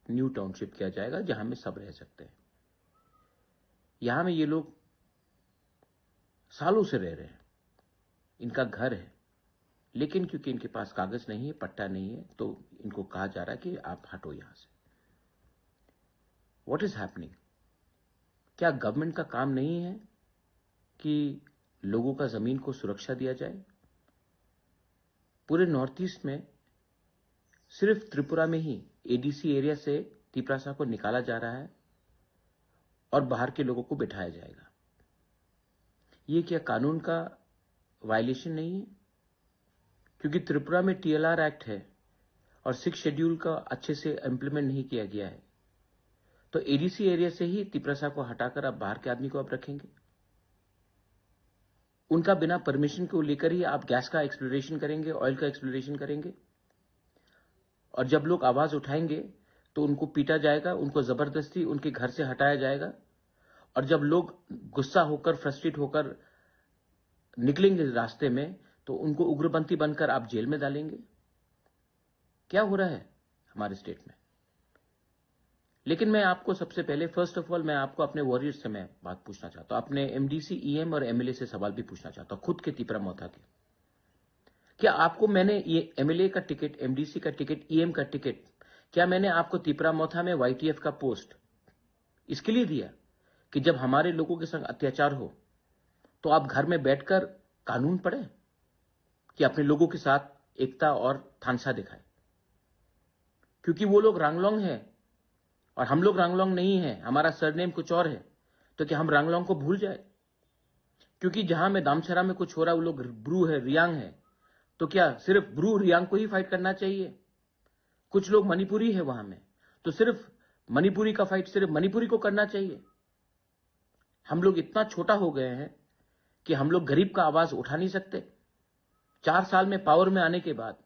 न्यू टाउनशिप किया जाएगा, जहां में सब रह सकते हैं। यहां में ये लोग सालों से रह रहे हैं, इनका घर है, लेकिन क्योंकि इनके पास कागज नहीं है, पट्टा नहीं है, तो इनको कहा जा रहा है कि आप हटो यहां से। What is happening? क्या गवर्नमेंट का काम नहीं है कि लोगों का जमीन को सुरक्षा दिया जाए? पूरे नॉर्थ ईस्ट में सिर्फ त्रिपुरा में ही एडीसी एरिया से तिपरासा को निकाला जा रहा है और बाहर के लोगों को बिठाया जाएगा। ये क्या कानून का वायलेशन नहीं है? क्योंकि त्रिपुरा में टीएलआर एक्ट है और 6 शेड्यूल का अच्छे से इंप्लीमेंट नहीं किया गया है, तो एडीसी एरिया से ही तिपरासा को हटाकर आप बाहर के आदमी को आप रखेंगे। उनका बिना परमिशन को लेकर ही आप गैस का एक्सप्लोरेशन करेंगे, ऑयल का एक्सप्लोरेशन करेंगे, और जब लोग आवाज उठाएंगे तो उनको पीटा जाएगा, उनको जबरदस्ती उनके घर से हटाया जाएगा, और जब लोग गुस्सा होकर, फ्रस्ट्रेट होकर निकलेंगे रास्ते में तो उनको उग्रपंथी बनकर आप जेल में डालेंगे। क्या हो रहा है हमारे स्टेट में? लेकिन मैं आपको सबसे पहले, फर्स्ट ऑफ ऑल, मैं आपको अपने वॉरियर्स से मैं बात पूछना चाहता हूं, अपने एमडीसी, ईएम और एमएलए से सवाल भी पूछना चाहता हूं, खुद के तिपरामौथा के। क्या आपको मैंने ये एमएलए का टिकट, एमडीसी का टिकट, ईएम का टिकट, क्या मैंने आपको तिपरामौथा में वाईटीएफ का पोस्ट इसके लिए दिया कि जब हमारे लोगों के संग अत्याचार हो तो आप घर में बैठकर कानून पढ़ें, कि अपने लोगों के साथ एकता और थानसा दिखाएं? क्योंकि वो लोग रांगलोंग हैं और हम लोग रांगलोंग नहीं हैं, हमारा सरनेम कुछ और है, तो क्या हम रांगलोंग को भूल जाए? क्योंकि जहां में दामचरा में कुछ हो रहा है वो लोग ब्रू है, रियांग है, तो क्या सिर्फ ब्रू रियांग को ही फाइट करना चाहिए? कुछ लोग मणिपुरी है वहां में, तो सिर्फ मणिपुरी का फाइट सिर्फ मणिपुरी को करना चाहिए? हम लोग इतना छोटा हो गए हैं कि हम लोग गरीब का आवाज उठा नहीं सकते। 4 साल में पावर में आने के बाद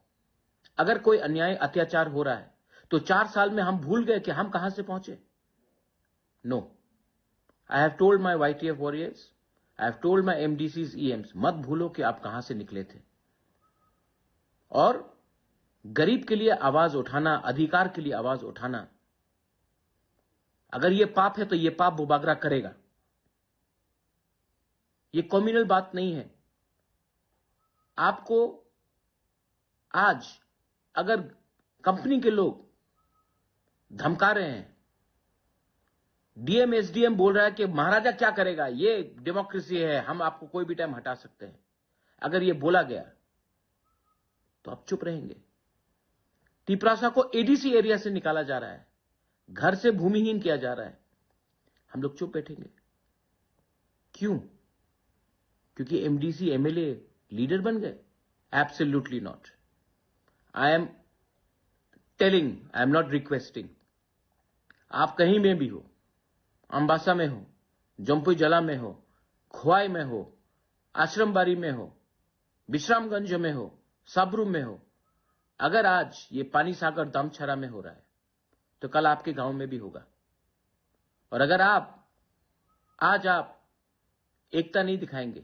अगर कोई अन्याय, अत्याचार हो रहा है तो 4 साल में हम भूल गए कि हम कहां से पहुंचे? No, I have told my YTF warriors, I have told my MDCs, EMs, मत भूलो कि आप कहां से निकले थे। और गरीब के लिए आवाज उठाना, अधिकार के लिए आवाज उठाना, अगर ये पाप है तो ये पाप बुबागरा करेगा। ये कम्युनल बात नहीं है। आपको आज अगर कंपनी के लोग धमका रहे हैं, डीएम एसडीएम बोल रहा है कि महाराजा क्या करेगा, ये डेमोक्रेसी है, हम आपको कोई भी टाइम हटा सकते हैं, अगर ये बोला गया तो आप चुप रहेंगे? तिपरासा को एडीसी एरिया से निकाला जा रहा है, घर से भूमिहीन किया जा रहा है, हम लोग चुप बैठेंगे? क्यों? क्योंकि एमडीसी, एमएलए लीडर बन गए? Absolutely not. I am telling, I am not requesting. आप कहीं में भी हो, अंबासा में हो, जम्पुई जला में हो, खोवाई में हो, आश्रमबाड़ी में हो, विश्रामगंज में हो, साबरू में हो, अगर आज ये पानी सागर दामचरा में हो रहा है तो कल आपके गांव में भी होगा। और अगर आज आप एकता नहीं दिखाएंगे,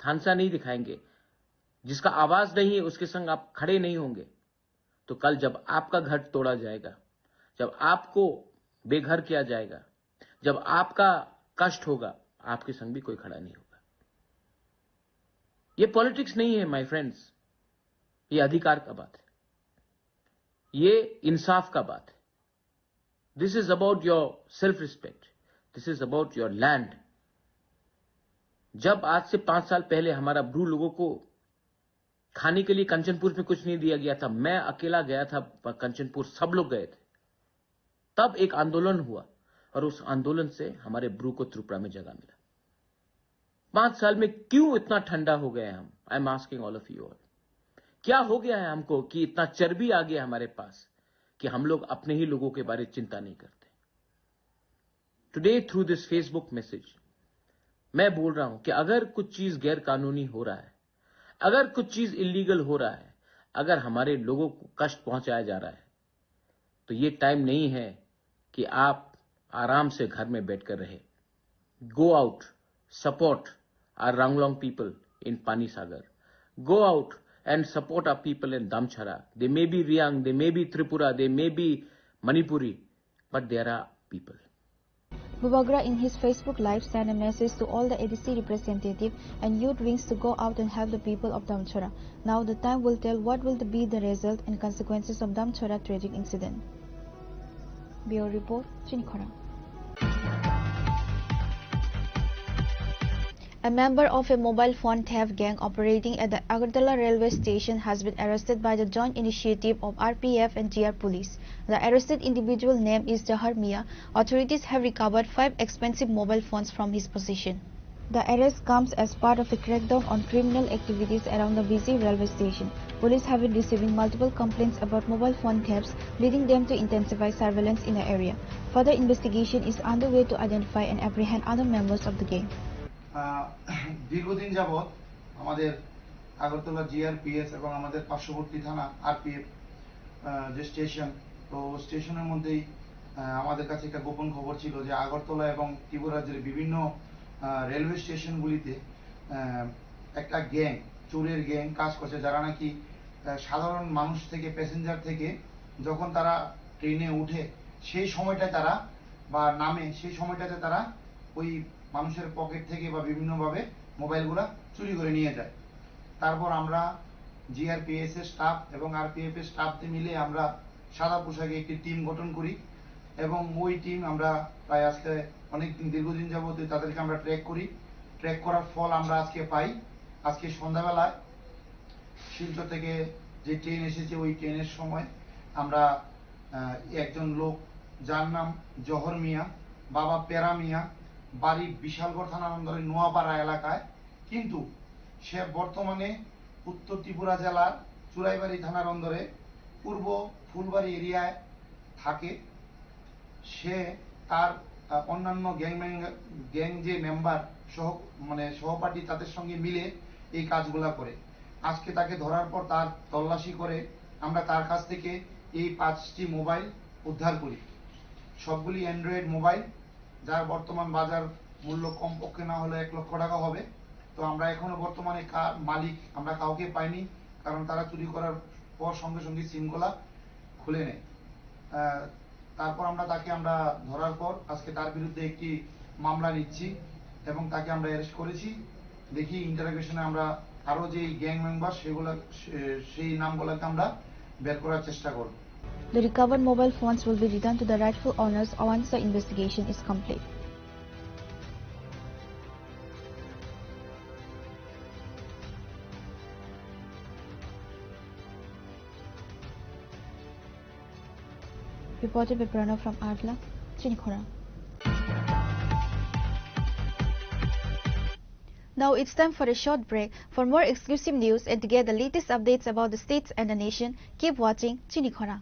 थानसा नहीं दिखाएंगे, जिसका आवाज नहीं है उसके संग आप खड़े नहीं होंगे, तो कल जब आपका घर तोड़ा जाएगा, जब आपको बेघर किया जाएगा, जब आपका कष्ट होगा, आपके संग भी कोई खड़ा नहीं होगा। ये पॉलिटिक्स नहीं है माय फ्रेंड्स, ये अधिकार का बात है, ये इंसाफ का बात है। This is about your self respect, this is about your land. जब आज से 5 साल पहले हमारा ब्रू लोगों को खाने के लिए कंचनपुर में कुछ नहीं दिया गया था, मैं अकेला गया था कंचनपुर, सब लोग गए थे, तब एक आंदोलन हुआ और उस आंदोलन से हमारे ब्रू को त्रिपुरा में जगह मिला। 5 साल में क्यों इतना ठंडा हो गए हम? I am asking all of you all, क्या हो गया है हमको कि इतना चर्बी आ गया हमारे पास कि हम लोग अपने ही लोगों के बारे में चिंता नहीं करते? Today through this Facebook message मैं बोल रहा हूं कि अगर कुछ चीज गैर कानूनी हो रहा है, अगर कुछ चीज इलीगल हो रहा है, अगर हमारे लोगों को कष्ट पहुंचाया जा रहा है, तो ये टाइम नहीं है कि आप आराम से घर में बैठकर रहे। Go out, support our Ranglong people in Panisagar, go out and support our people in Damchara. They may be Riang, they may be Tripura, they may be Manipuri, but there are people. Bubagra in his Facebook Live sent a message to all the ADC representatives and youth wings to go out and help the people of Damchara. Now the time will tell what will be the result and consequences of Damchara tragic incident. Bureau Report, Chinikhara. A member of a mobile phone theft gang operating at the Agartala railway station has been arrested by the joint initiative of RPF and GR police. The arrested individual name is Jahar Mia. Authorities have recovered 5 expensive mobile phones from his possession. The arrest comes as part of a crackdown on criminal activities around the busy railway station. Police have been receiving multiple complaints about mobile phone thefts, leading them to intensify surveillance in the area. Further investigation is underway to identify and apprehend other members of the gang. দীর্ঘদিন যাবৎ আমাদের Agartala GRPS এবং আমাদের পার্শ্ববর্তী থানা RPF যে station, তো স্টেশনের মধ্যেই আমাদের কাছে একটা গোপন খবর ছিল যে আগরতলা এবং ত্রিপুরা রাজ্যের বিভিন্ন রেলওয়ে স্টেশনগুলিতে একটা গ্যাং, চোরের গ্যাং কাজ করছে, যারা নাকি সাধারণ মানুষ থেকে, প্যাসেঞ্জার থেকে যখন তারা ট্রেনে উঠে সেই সময়টায় তারা বা নামে সেই সময়টাতে তারা ওই মানুষের পকেট থেকে বা বিভিন্নভাবে মোবাইলগুলো চুরি করে নিয়ে যায়। তারপর আমরা জিআরপিএস এর স্টাফ এবং আরপিএফ এর স্টাফদের মিলে আমরা সাদা পোশাকে একটি টিম গঠন করি এবং ওই টিম আমরা প্রায় আজকে অনেকদিন দীর্ঘদিন যাবত তাদেরকে আমরা ট্র্যাক করি। ট্র্যাক করার ফল আমরা আজকে পাই। আজকে সন্ধ্যাবেলায় শিলচর থেকে যে ট্রেন এসেছে ওই ট্রেনের সময় আমরা একজন লোক যার নাম জহর মিয়া, বাবা পেরা মিয়া, বাড়ি বিশালগড় থানার অন্দরে নোয়াপাড়া এলাকায়, কিন্তু সে বর্তমানে উত্তর ত্রিপুরা জেলার চুরাইবাড়ি থানার অন্দরে পূর্ব ফুলবাড়ি এরিয়ায় থাকে। সে তার অন্যান্য গ্যাং যে মেম্বার সহপাঠী তাদের সঙ্গে মিলে এই কাজগুলা করে। আজকে তাকে ধরার পর তার তল্লাশি করে আমরা তার কাছ থেকে এই 5টি মোবাইল উদ্ধার করি। সবগুলি অ্যান্ড্রয়েড মোবাইল, যার বর্তমান বাজার মূল্য কমপক্ষে না হলে 1 লক্ষ টাকা হবে। তো আমরা এখনো বর্তমানে মালিক আমরা কাউকে পাইনি, কারণ তারা চুরি করার পর সঙ্গে সঙ্গে সিমগুলা খুলে নেয়। তারপর আমরা তাকে ধরার পর আজকে তার বিরুদ্ধে একটি মামলা নিচ্ছি এবং তাকে আমরা অ্যারেস্ট করেছি। দেখি ইন্টারোগেশনে আমরা আরো যে গ্যাং মেম্বার সেই নামগুলোকে আমরা বের করার চেষ্টা করব। The recovered mobile phones will be returned to the rightful owners once the investigation is complete. Reported by Pranav from Artla, Chinikhora. Now it's time for a short break. For more exclusive news and to get the latest updates about the states and the nation, keep watching Chinikhora.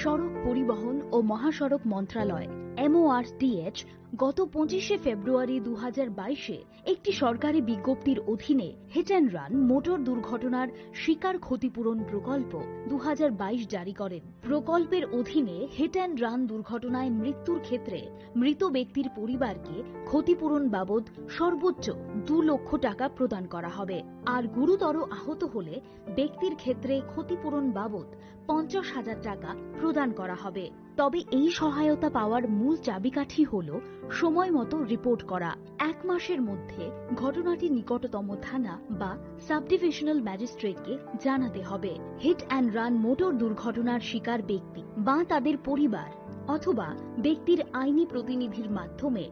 সড়ক পরিবহন ও মহাসড়ক মন্ত্রণালয় MORTH গত 25শে ফেব্রুয়ারি 2022-এ একটি সরকারি বিজ্ঞপ্তির অধীনে hit and run motor দুর্ঘটনার শিকার ক্ষতিপূরণ প্রকল্প 2022 জারি করেন। প্রকল্পের অধীনে হিট অ্যান্ড রান দুর্ঘটনায় মৃত্যুর ক্ষেত্রে মৃত ব্যক্তির পরিবারকে ক্ষতিপূরণ বাবদ সর্বোচ্চ 2 লক্ষ টাকা প্রদান করা হবে, আর গুরুতর আহত হলে ব্যক্তির ক্ষেত্রে ক্ষতিপূরণ বাবদ 50,000 টাকা প্রদান করা হবে। তবে এই সহায়তা পাওয়ার মূল চাবিকাঠি হল সময় মতো রিপোর্ট করা। 1 মাসের মধ্যে ঘটনাটি নিকটতম থানা বা সাব ডিভিশনাল ম্যাজিস্ট্রেটকে জানাতে হবে। হিট অ্যান্ড রান মোটর দুর্ঘটনার শিকার ব্যক্তি বা তাদের পরিবার অথবা ব্যক্তির আইনি প্রতিনিধির মাধ্যমে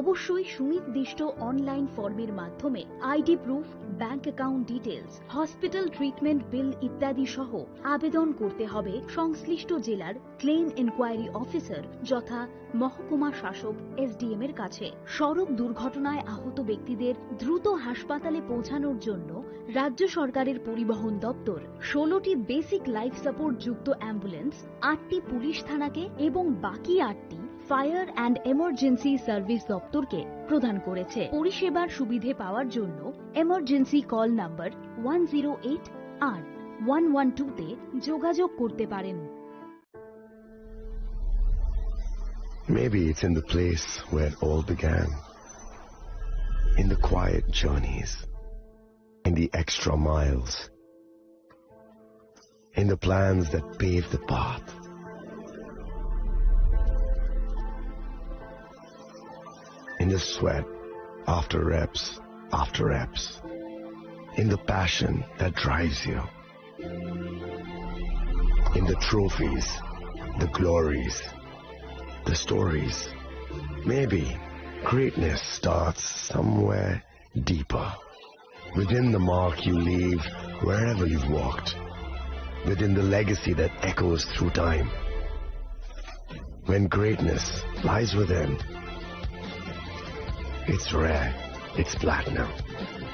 অবশ্যই সুনির্দিষ্ট অনলাইন ফর্মের মাধ্যমে ID proof, bank account details, hospital treatment bill ইত্যাদি সহ আবেদন করতে হবে সংশ্লিষ্ট জেলার ক্লেম এনকোয়ারি অফিসার যথা মহকুমা শাসক SDM এর কাছে। সড়ক দুর্ঘটনায় আহত ব্যক্তিদের দ্রুত হাসপাতালে পৌঁছানোর জন্য রাজ্য সরকারের পরিবহন দপ্তর 16টি বেসিক লাইফ সাপোর্ট যুক্ত অ্যাম্বুলেন্স, 8টি পুলিশ থানাকে এবং বাকি 8টি ফায়ার অ্যান্ড এমার্জেন্সি সার্ভিস দপ্তরকে প্রদান করেছে। পরিষেবার সুবিধে পাওয়ার জন্য এমার্জেন্সি কল নাম্বার 108 আর 112-তে যোগাযোগ করতে পারেন। Maybe it's in the place where it all began, in the quiet journeys, in the extra miles, in the plans that pave the path. In the sweat after reps, in the passion that drives you, in the trophies, the glories, the stories. Maybe greatness starts somewhere deeper, within the mark you leave wherever you've walked, within the legacy that echoes through time. When greatness lies within, it's rare, it's platinum.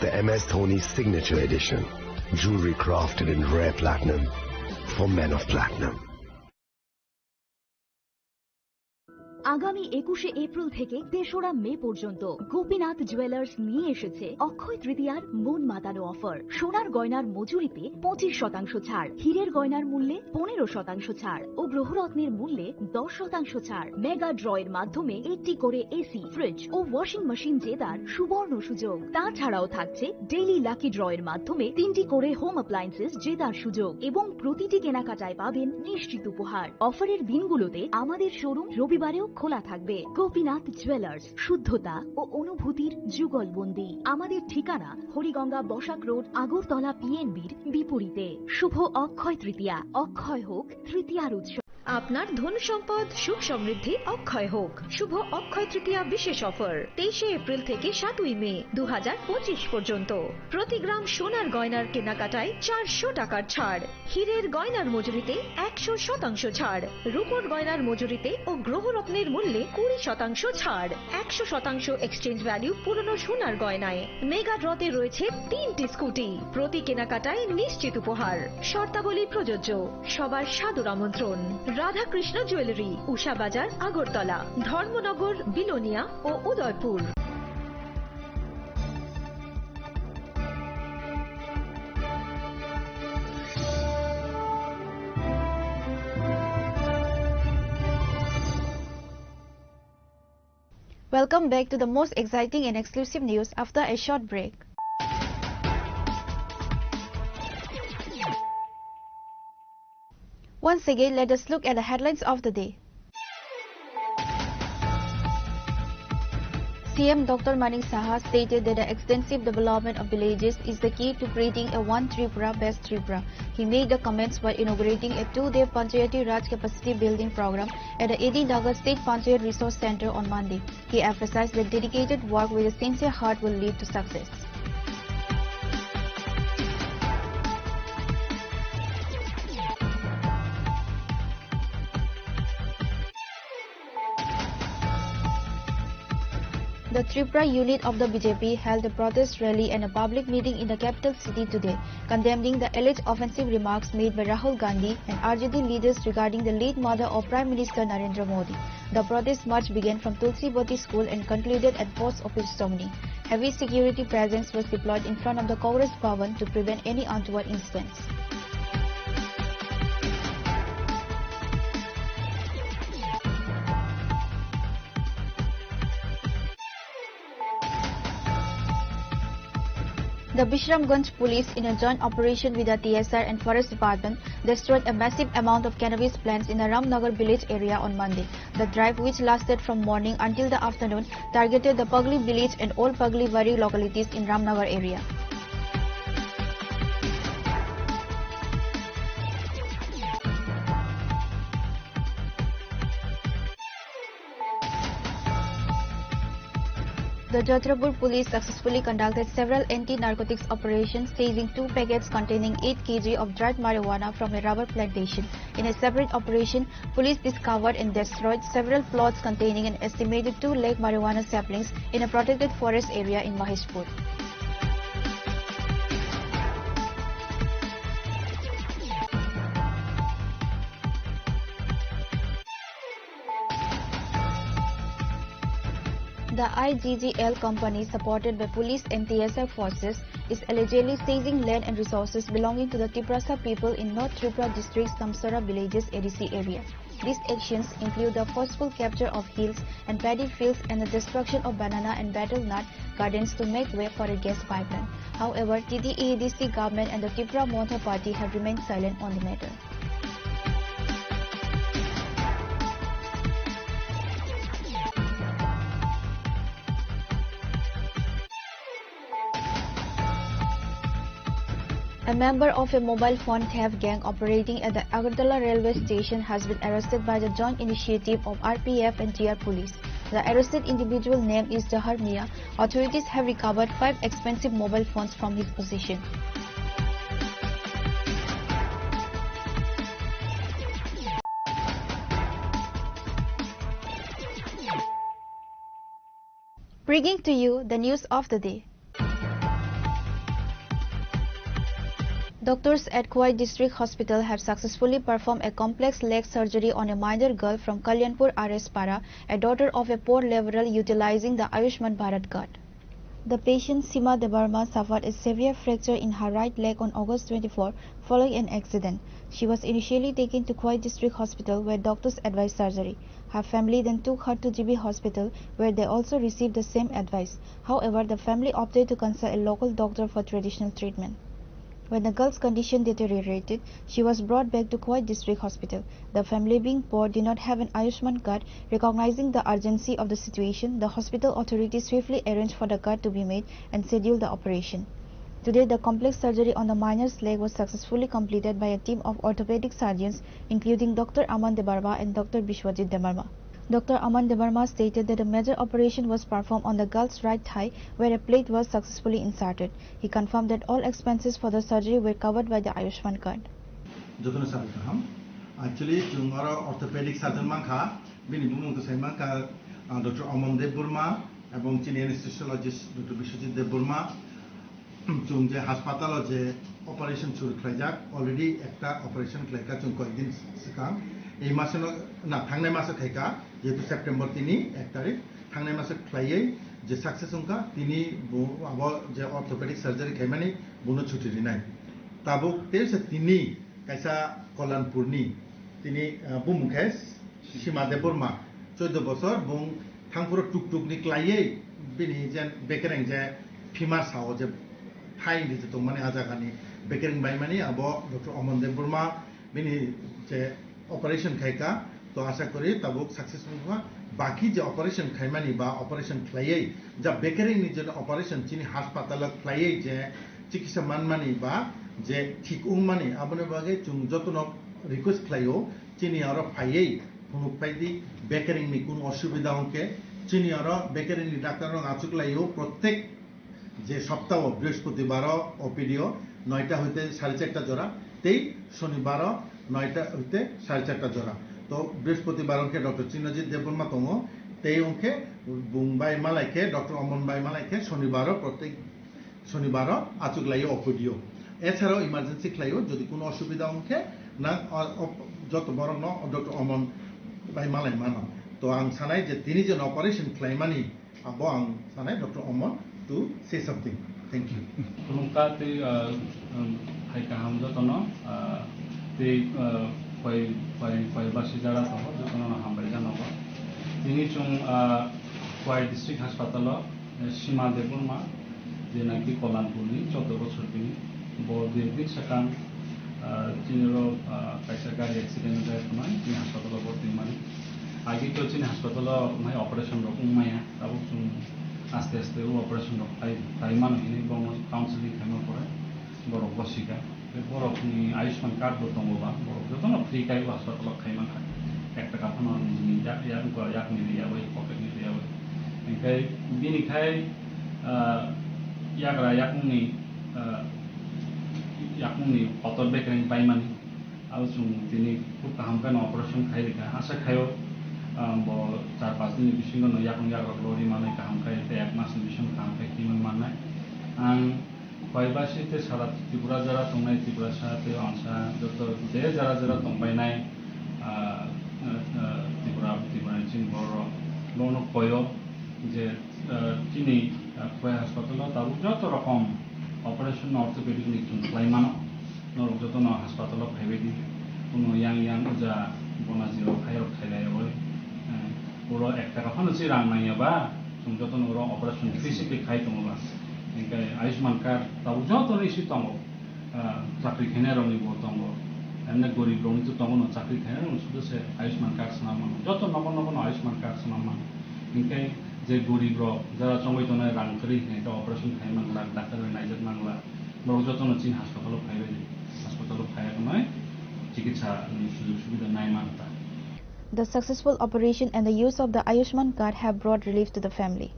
The MS Dhoni Signature Edition, jewelry crafted in rare platinum for men of platinum. আগামী 21শে April থেকে 3রা মে পর্যন্ত Gopinath jewellers নিয়ে এসেছে অক্ষয় তৃতীয়ার মন মাতানো offer. সোনার গয়নার মজুরিতে 25% ছাড়, হীরের গয়নার মূল্যে 15% ছাড় ও গ্রহরত্নের মূল্যে 10% ছাড়। মেগা ড্রয়ের মাধ্যমে 8টি করে এসি, ফ্রিজ ও ওয়াশিং মেশিন জেতার সুবর্ণ সুযোগ। তাছাড়াও থাকছে ডেইলি লাকি ড্রয়ের মাধ্যমে 3টি করে হোম অ্যাপ্লায়েন্সেস জেতার সুযোগ এবং প্রতিটি কেনাকাটায় পাবেন নিশ্চিত উপহার। অফারের দিনগুলোতে আমাদের শোরুম রবিবারেও খোলা থাকবে। গোপীনাথ জুয়েলার্স, শুদ্ধতা ও অনুভূতির যুগলবন্দি। আমাদের ঠিকানা হরিগঙ্গা বসাক রোড, আগরতলা পিএনবির বিপরীতে। শুভ অক্ষয় তৃতীয়া, অক্ষয় হোক তৃতীয়ার উৎসব। আপনার ধন সম্পদ সুখ সমৃদ্ধি অক্ষয় হোক। শুভ অক্ষয় তৃতীয়া বিশেষ অফার 23শে এপ্রিল থেকে 7ই মে 2025 পর্যন্ত। প্রতি গ্রাম সোনার গয়নার কেনাকাটায় 400 টাকার ছাড়, হীরের গয়নার মজুরিতে 100% ছাড়, রূপোর গয়নার মজুরিতে ও গ্রহরত্নের মূল্যে 20% ছাড়, 100% এক্সচেঞ্জ ভ্যালু পুরনো সোনার গয়নায়। মেগা ড্রতে রয়েছে 3টি স্কুটি, প্রতি কেনাকাটায় নিশ্চিত উপহার। শর্তাবলী প্রযোজ্য। সবার সাদর আমন্ত্রণ। রাধাকৃষ্ণ জুয়েলারি, উষা বাজার, আগরতলা, ধর্মনগর, বিলোনিয়া ও Udaipur. Welcome back to the most exciting and exclusive news after a short break. Once again, let us look at the headlines of the day. CM Dr. Manik Saha stated that the extensive development of villages is the key to creating a One Tripura, Best Tripura. He made the comments while inaugurating a 2-day Panchayati Raj capacity building program at the AD Nagar State Panchayat Resource Center on Monday. He emphasized that dedicated work with a sincere heart will lead to success. The Tripura unit of the BJP held a protest rally and a public meeting in the capital city today, condemning the alleged offensive remarks made by Rahul Gandhi and RJD leaders regarding the late mother of Prime Minister Narendra Modi. The protest march began from Tulsi Boti School and concluded at Post Office Somni. Heavy security presence was deployed in front of the Congress Bhavan to prevent any untoward incidents. The Bishramganj police, in a joint operation with the TSR and Forest Department, destroyed a massive amount of cannabis plants in the Ramnagar village area on Monday. The drive, which lasted from morning until the afternoon, targeted the Pagli village and all Pagli Wari localities in Ramnagar area. The Jatrapur police successfully conducted several anti-narcotics operations, seizing 2 packets containing 8 kg of dried marijuana from a rubber plantation. In a separate operation, police discovered and destroyed several plots containing an estimated 2 lakh marijuana saplings in a protected forest area in Maheshpur. The IGGL company, supported by police and TSR forces, is allegedly seizing land and resources belonging to the Tiprasa people in North Tripura district's Tamsara villages ADC area. These actions include the forceful capture of hills and paddy fields and the destruction of banana and betel nut gardens to make way for a gas pipeline. However, TDEDC government and the Tripura Montha party have remained silent on the matter. A member of a mobile phone theft gang operating at the Agartala railway station has been arrested by the joint initiative of RPF and TR police. The arrested individual name is Jahar Mia. Authorities have recovered 5 expensive mobile phones from his possession. Bringing to you the news of the day. Doctors at Kuwait District Hospital have successfully performed a complex leg surgery on a minor girl from Kalyanpur RS Para, a daughter of a poor laborer utilizing the Ayushman Bharat card. The patient Sima Debarma suffered a severe fracture in her right leg on August 24 following an accident. She was initially taken to Kuwait District Hospital where doctors advised surgery. Her family then took her to GB Hospital where they also received the same advice. However, the family opted to consult a local doctor for traditional treatment. When the girl's condition deteriorated, she was brought back to Kuwait District Hospital. The family, being poor, did not have an Ayushman card. Recognizing the urgency of the situation, the hospital authorities swiftly arranged for the card to be made and scheduled the operation. Today, the complex surgery on the minor's leg was successfully completed by a team of orthopedic surgeons, including Dr. Aman Debarma and Dr. Bishwajit Debarma. Dr. Aman Debarma stated that a major operation was performed on the girl's right thigh where a plate was successfully inserted. He confirmed that all expenses for the surgery were covered by the Ayushman card. Actually, our orthopedic surgeon bini bumung to Dr. Aman Debarma এবং চিনি anaesthesiologist doctor Biswajit Debbarma চুং যে হাসপাতাল যে operation শুরু খাইজাক already একটা operation খাইকা চুং কয়েকদিন সিকাং এই মাসে না থাংনাই মাসে খাইকা যেহেতু সেপ্টেম্বর 1 তারিখ থাংনাই মাসে খাইয়ে যে সাকসেস উনকা তিনি আবার যে অর্থোপেডিক সার্জারি খাইমানি বুনো ছুটি নাই তাবো তেসে তিনি কাইসা কল্যাণপুরনি তিনি বুমুখেস সীমা দেববর্মা 14 বছর এবং থাংপুর টুকটুকনি ক্লাইয়ে বিনি যেন বেকেরেং যে ফিমার সাও যে থাই দিতে তো মানে আজাগানি বেকেরেং বাইমানি আব ডক্টর অমন দেববর্মা বিনি যে অপারেশন খাইকা তো আশা করি তাবো সাকসেসফুল হওয়া বাকি যে অপারেশন খাইমানি বা অপারেশন ক্লাইয়ে যা বেকেরেং নি যে অপারেশন চিনি হাসপাতাল ক্লাইয়ে যে চিকিৎসা মানমানি বা যে ঠিক উমানি আবনে বাগে চুং যতন রিকোয়েস্ট ক্লাইও চিনি আর ফাইয়ে কোনো পাইদি বেকেরিং নি কোন অসুবিধা হকে চিনি আর বেকেরিং নি ডাক্তার আচুকলাইও প্রত্যেক যে সপ্তাহ বৃহস্পতিবার ওপিডিও 9টা হইতে 4:30 জোড়া তেই শনিবার 9টা হইতে 4:30 জোড়া তো বৃহস্পতিবারকে ডক্টর চিন্নজিৎ দেববর্মা তঙ্গ তেই অঙ্কে বুংবাই মালাইকে ডক্টর অমন বাই মালাইকে শনিবার প্রত্যেক শনিবার আচুকলাইও ওপিডিও এছাড়াও ইমার্জেন্সি ক্লাইও যদি কোনো অসুবিধা অঙ্কে না যত বড় ন ডক্টর অমন বাই মালাই মানো তো আং সানাই যে তিনি যে অপারেশন ক্লাইমানি আবো আং সানাই ডক্টর অমন to say something. Thank you. Kulungka ti hai kaham jotono ti koi basi jara toh jotono na hambai jano ba. Tini chung Kuwait District Hospital Sima Debarma je naki Kalyanpurni 14 bochor tini bo dirdik sakam tiniro kaisa gari accident jai tunai tini hospital bhorti mani agi to tini hospital mai operation ro umaya abo chung আস্তে আস্তে ও operation তাই মানুষ counselling Khaimah পরে বড় বসিকা বড় Ayushman card দম বা বড় যত ফ্রি কাই হাসপাতাল খাইমা থাকে 1 টাকা ফানো ইয়াক নিয়ে যাবে পকেট নিয়ে যাবে এখাই বিনিখাই ইয়াকনি অতর বেকারিং পাইমানি আর তিনি খুব কাহামকান অপারেশন খাই দেখা আশা খাইও 4-5 दिन बिसिङ न याकन याक लरि माने काम खाय ते 1 मास बिसिङ काम खाय किमन माननाय आं कयबासि ते सारा त्रिपुरा जरा तंनाय त्रिपुरा साथे अंसा जत जे जरा जरा तंबायनाय त्रिपुरा चिन बर लोन कयो जे चिनि कय हासपाताल तारु जत रकम অপারেশন অর্থোপেডিক নি খাই মানো নর যত ন হাসপাতাল খাইবেদি কোনো ইয়াং যা বনাজিও খাইর খাইলাই হয় পুরো 1 টাকা ফানুসি রাং নাইয়াবা যত নর অপারেশন ফিজিক্যালি খাই তমবা এনকাই আয়ুষ্মান কার্ড তাও যত নিছি তম চাকরি খাইনা রংনি বো তম এমনে গরিব রংনি তো তম চাকরি খাইনা রং শুধু সে আয়ুষ্মান কার্ড সানাম যত নবন আয়ুষ্মান কার্ড সানাম এনকাই যে গরিব যারা চমৈতনায় রাং করি এটা অপারেশন খাই মানলা ডাক্তারের নাইজাত মানলা বড় যত্ন চীন হাসপাতাল ফাইভ নয় চিকিৎসা সুযোগ সুবিধা নাই মানতা The successful operation and the use of the Ayushman card have brought relief to the family.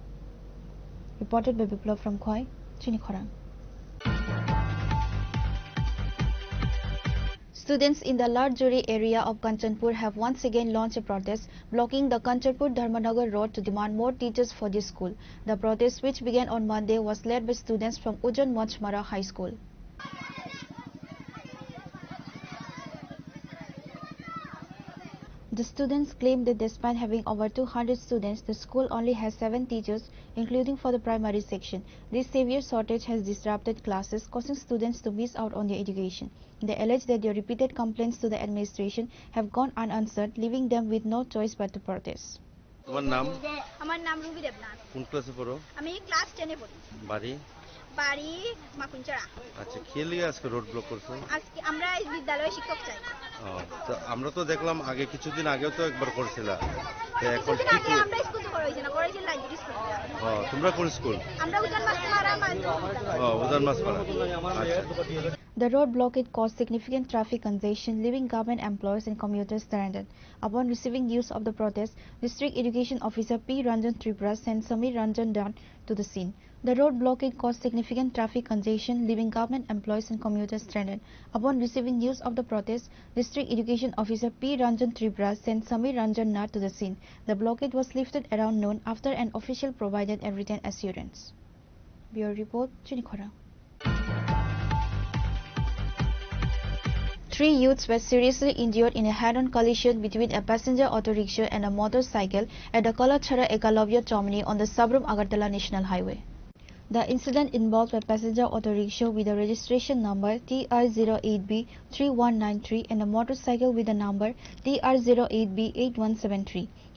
Reported by Biplav from Khoi, Chinikhorang. Students in the Larjuri area of Kanchanpur have once again launched a protest blocking the Kanchanpur Dharmanagar road to demand more teachers for this school. The protest, which began on Monday, was led by students from Ujan Machmara High School. The students claim that despite having over 200 students, the school only has 7 teachers, including for the primary section. This severe shortage has disrupted classes, causing students to miss out on their education. They allege that their repeated complaints to the administration have gone unanswered, leaving them with no choice but to protest. তোমার নাম? আমার নাম Ruby Debnath. কোন ক্লাসে পড়ো? আমি class 10 এ পড়ি। বাড়ি? বাড়ি মাকুঞ্চড়া। আচ্ছা, কি লিয়ে আজকে রোড ব্লক করছো? আজকে আমরা বিদ্যালয়ে শিক্ষক চাই। তো আমরা তো দেখলাম আগে কিছুদিন আগেও তো একবার করছিলা। তো এখন কি কি আমরা স্কুল তো করেছি না, করেছি লাইব্রেরি স্কুল। তোমরা কোন স্কুল? আমরা উজান মাছমারা উজান মাছমারা। আচ্ছা। The road blockade caused significant traffic congestion, leaving government employees and commuters stranded. Upon receiving news of the protest, District Education Officer P. Ranjan Tripura sent Samir Ranjan down to the scene. The road blockade caused significant traffic congestion, leaving government employees and commuters stranded. Upon receiving news of the protest, District Education Officer P. Ranjan Tripura sent Samir Ranjan Nath to the scene. The blockade was lifted around noon after an official provided a written assurance. Bureau Report, Chinikhora. 3 youths were seriously injured in a head-on collision between a passenger auto rickshaw and a motorcycle at the Kalachhara Ekalavya Chomni on the Sabrum Agartala National Highway. The incident involved a passenger auto rickshaw with a registration number TR08B3193 and a motorcycle with the number TR08B8173.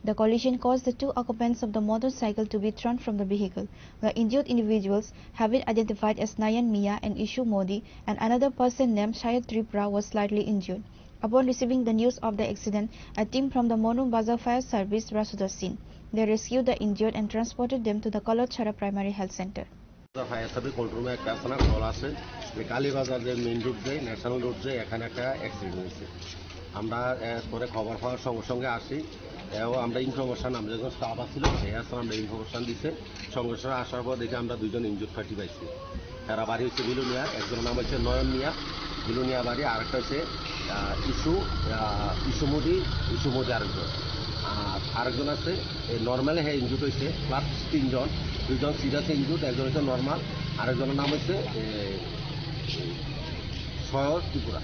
The collision caused the 2 occupants of the motorcycle to be thrown from the vehicle. The injured individuals have been identified as Nayan Mia and Ishu Modi, and another person named Shayad Tripura was slightly injured. Upon receiving the news of the accident, a team from the Monu Bazar Fire Service rushed to the scene. They rescued the injured and transported them to the Kalachhara Primary Health Center. Fire service control রুমে একটা আছে না call আছে যে কালীবাজার যে main road যায় national road যায় এখানে একটা অ্যাক্সিডেন্ট হয়েছে। আমরা পরে খবর পাওয়ার সঙ্গে সঙ্গে আসি এবং আমরা ইনফরমেশন আমরা যখন স্টাফ আসছিল সেই আসলে আমরা ইনফরমেশন দিচ্ছে সঙ্গে সঙ্গে আসার পর দেখে আমরা 2জন ইনজুর পার্টি পাইছি। তারা বাড়ি হচ্ছে বিলুনিয়া, একজনের নাম হচ্ছে নয়ন মিয়া বিলুনিয়া বাড়ি, আরেকটা হচ্ছে ইসুমুদি আরেকজন, আর আরেকজন আছে নর্মালি হ্যাঁ ইনজুর হয়েছে প্লাস 3জন, 2জন সিরিয়াস ইনজুর, একজন হচ্ছে নর্মাল, আরেকজনের নাম হচ্ছে শয়দ ত্রিপুরা,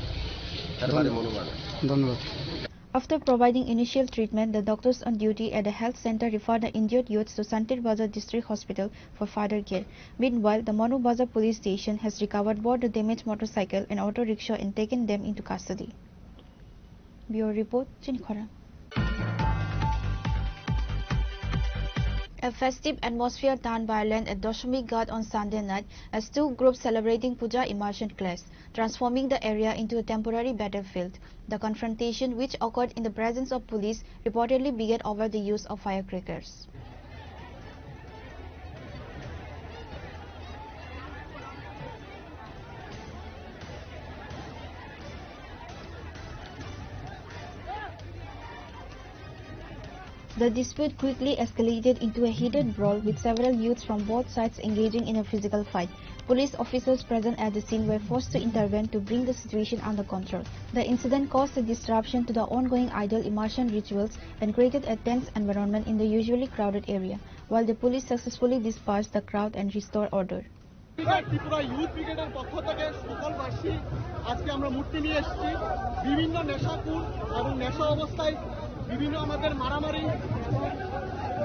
তার বাড়ি মনোবানা। ধন্যবাদ। After providing initial treatment, the doctors on duty at the health center referred the injured youths to Santir Bazar District Hospital for further care. Meanwhile, the Manu Bazar police station has recovered both the damaged motorcycle and auto rickshaw and taken them into custody. Bureau Report, Chinikhora. A festive atmosphere turned violent at Doshami Ghat on Sunday night as 2 groups celebrating Puja immersion clashed, transforming the area into a temporary battlefield. The confrontation, which occurred in the presence of police, reportedly began over the use of firecrackers. The dispute quickly escalated into a heated brawl with several youths from both sides engaging in a physical fight. Police officers present at the scene were forced to intervene to bring the situation under control. The incident caused a disruption to the ongoing idol immersion rituals and created a tense environment in the usually crowded area, while the police successfully dispersed the crowd and restored order. Tripura youth ব্রিগেডের পক্ষ থেকে সকলবাসী আজকে আমরা মূর্তি নিয়ে এসেছি। বিভিন্ন নেশাকুর এবং নেশা অবস্থায় বিভিন্ন আমাদের মারামারি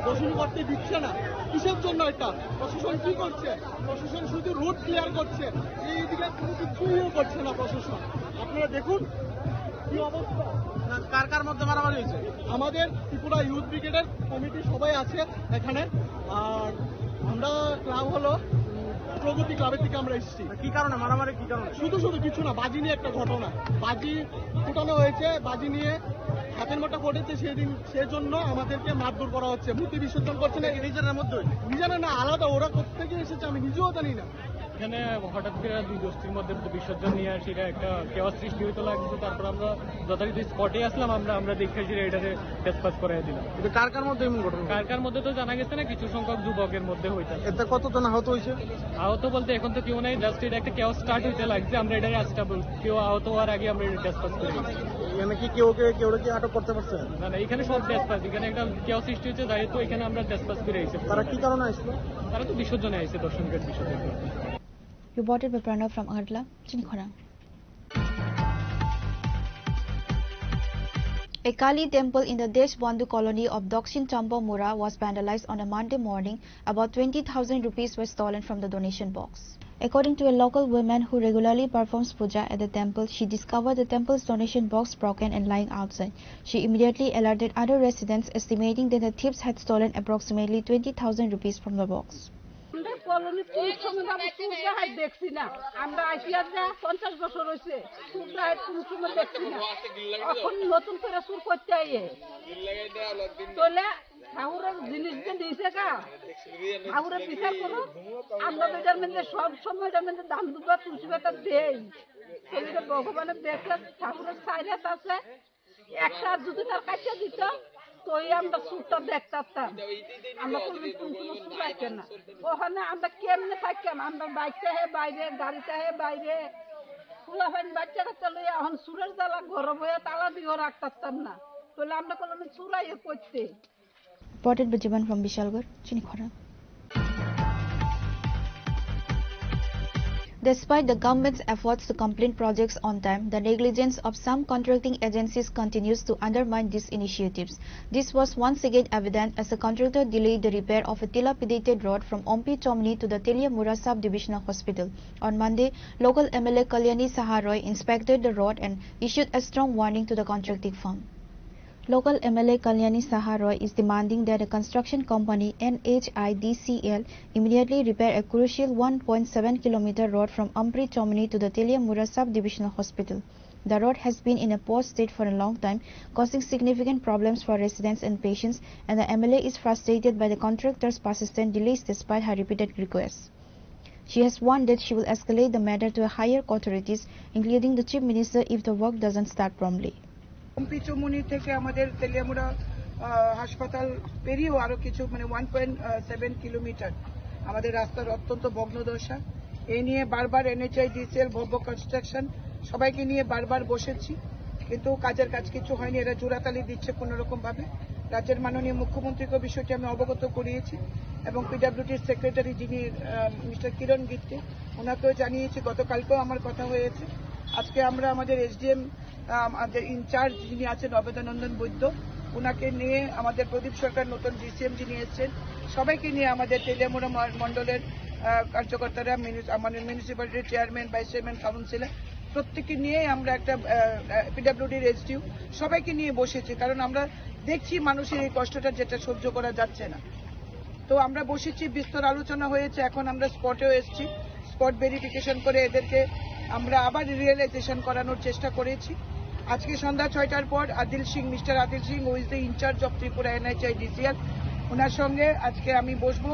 দোষী করতে দিচ্ছে না। কিসের জন্য এটা? প্রশাসন কি করছে? প্রশাসন শুধু রুট ক্লিয়ার করছে, এইদিকে কোনো কিছুই করছে না প্রশাসন। আপনারা দেখুন কি অবস্থা। কার কার মধ্যে মারামারি হয়েছে? আমাদের ত্রিপুরা ইউথ ব্রিগেডের কমিটি সবাই আছে এখানে, আর আমরা ক্লাব হলো প্রগতি ক্লাবের থেকে আমরা এসেছি। কি কারণে মারামারি? কি কারণে? শুধু কিছু না, বাজি নিয়ে একটা ঘটনা, বাজি ফুটানো হয়েছে, বাজি নিয়ে হাতের মোটা পড়েছে, সেজন্য আমাদেরকে মারধর করা হচ্ছে। মূর্তি বিসর্জন করছে না নিজেদের মধ্যে, নিজেরা না আলাদা, ওরা কোথা থেকে এসেছে আমি নিজেও জানি না। এখানে হঠাৎ করে দুই গোষ্ঠীর মধ্যে বিসর্জন নিয়ে আসি, এটা একটা কেওয়াস সৃষ্টি হইতে লাগছে। তারপর আমরা যথারীতি স্পটে আসলাম, আমরা দেখেছি এটাতে টেস্টপাস করাই দিলাম। কিন্তু কার মধ্যে এমন ঘটনা? কার মধ্যে তো জানা গেছে না, কিছু সংখ্যক যুবকের মধ্যে হইতে। এতে কতজন আহত হয়েছে? আহত বলতে এখন তো কেউ নাই, জাস্ট এটা একটা কেওয়াস স্টার্ট হইতে লাগছে। আমরা এটারে আস্টেবল, কেউ আহত হওয়ার আগে আমরা এটা টেস্টপাস করে দিচ্ছি। এখানে কি কেউ কি আটক করতে পারছে? না, এখানে সব টেস্টপাস, এখানে একটা কেওয়াস সৃষ্টি হচ্ছে, তাই তো এখানে আমরা টেস্টপাস করে আইছি। তারা কি কারণে আসলো? তারা তো বিসর্জনে আইছে, দর্শনকে বিসর্জন করতে। Reported by Pranav from Agartala, Chinikhara. A Kali temple in the Deshbandhu colony of Dakshin Champa Mura was vandalized on a Monday morning. About 20,000 rupees were stolen from the donation box. According to a local woman who regularly performs puja at the temple, she discovered the temple's donation box broken and lying outside. She immediately alerted other residents, estimating that the thieves had stolen approximately 20,000 rupees from the box. Colony কোন সময় বাবু চুর ডাহাত দেখছি না, আমরা আসিয়ার যা 50 বছর হয়েছে চুর ডাহাত কোন সময় দেখছি না। এখন নতুন করে চুর করতে আইয়ে তোলে ঠাকুরের জিনিস যে দিয়েছে কা ঠাকুরের বিচার করো। আমরা তো এটার মধ্যে সব সময় এটার মধ্যে দাম দুবা তুলসী পাতা দেই, এটা ভগবানের দেখে ঠাকুরের সাইরাত আছে। একটা যদি তার কাছে দিত তো আমরা চুরটা দেখতাম, আমরা কোনো চুর রাখে না। ওখানে আমরা কেমনে থাকতাম, আমরা বাইকটা হে বাইরে, গাড়িটা হে বাইরে, ফুলাফাইন বাচ্চা কাচ্চা লইয়া এখন চুরের জ্বালা ঘর বইয়া তালা দিয়েও রাখতাম না, তাহলে আমরা কোনো চুরাইয়ে করতে। Reported by Jivan from Bishalgarh, Chinikhara. Despite the government's efforts to complete projects on time, the negligence of some contracting agencies continues to undermine these initiatives. This was once again evident as the contractor delayed the repair of a dilapidated road from Ompi Chomni to the Teliamura Sub-Divisional Hospital. On Monday, local MLA Kalyani Saharoy inspected the road and issued a strong warning to the contracting firm. Local MLA Kalyani Saharoy is demanding that a construction company NHIDCL immediately repair a crucial 1.7 km road from Ampri Chomni to the Teliamura Sub-Divisional Hospital. The road has been in a poor state for a long time, causing significant problems for residents and patients, and the MLA is frustrated by the contractor's persistent delays despite her repeated requests. She has warned that she will escalate the matter to higher authorities, including the Chief Minister, if the work doesn't start promptly. MP Chowmuhani থেকে আমাদের তেলিয়ামুড়া হাসপাতাল পেরিয়েও আরো কিছু 1.7 kilometre আমাদের রাস্তার অত্যন্ত ভগ্নদশা। এই নিয়ে বারবার NHIDCL, ভব্য কনস্ট্রাকশন সবাইকে নিয়ে বারবার বসেছি, কিন্তু কাজের কাজ কিছু হয়নি। এরা জোড়াতালি দিচ্ছে কোনো রকম ভাবে। রাজ্যের মাননীয় মুখ্যমন্ত্রীকে বিষয়টি আমি অবগত করিয়েছি এবং পিডব্লিউডির সেক্রেটারি যিনি মিস্টার কিরণ গিত্তে, ওনাকেও জানিয়েছি। গতকালকেও আমার কথা হয়েছে। আজকে আমরা আমাদের SDM আমাদের ইনচার্জ যিনি আছেন অবেদানন্দন বৈদ্য, ওনাকে নিয়ে আমাদের প্রদীপ সরকার নতুন DCM যিনি এসছেন, সবাইকে নিয়ে আমাদের তেলিয়ামুড়া মন্ডলের কার্যকর্তারা, আমাদের মিউনিসিপ্যালিটির চেয়ারম্যান, ভাইস চেয়ারম্যান, কাউন্সিলর প্রত্যেককে নিয়ে আমরা একটা পিডব্লিউডির SDU সবাইকে নিয়ে বসেছি, কারণ আমরা দেখছি মানুষের এই কষ্টটা যেটা সহ্য করা যাচ্ছে না। তো আমরা বসেছি, বিস্তর আলোচনা হয়েছে। এখন আমরা স্পটেও এসেছি, স্পট ভেরিফিকেশন করে এদেরকে আমরা আবার রিয়েলাইজেশন করানোর চেষ্টা করেছি। আজকে সন্ধ্যা 6টার পর mister Adil Singh, who is the in-charge of Tripura NHIDCL, ওনার সঙ্গে আজকে আমি বসবো।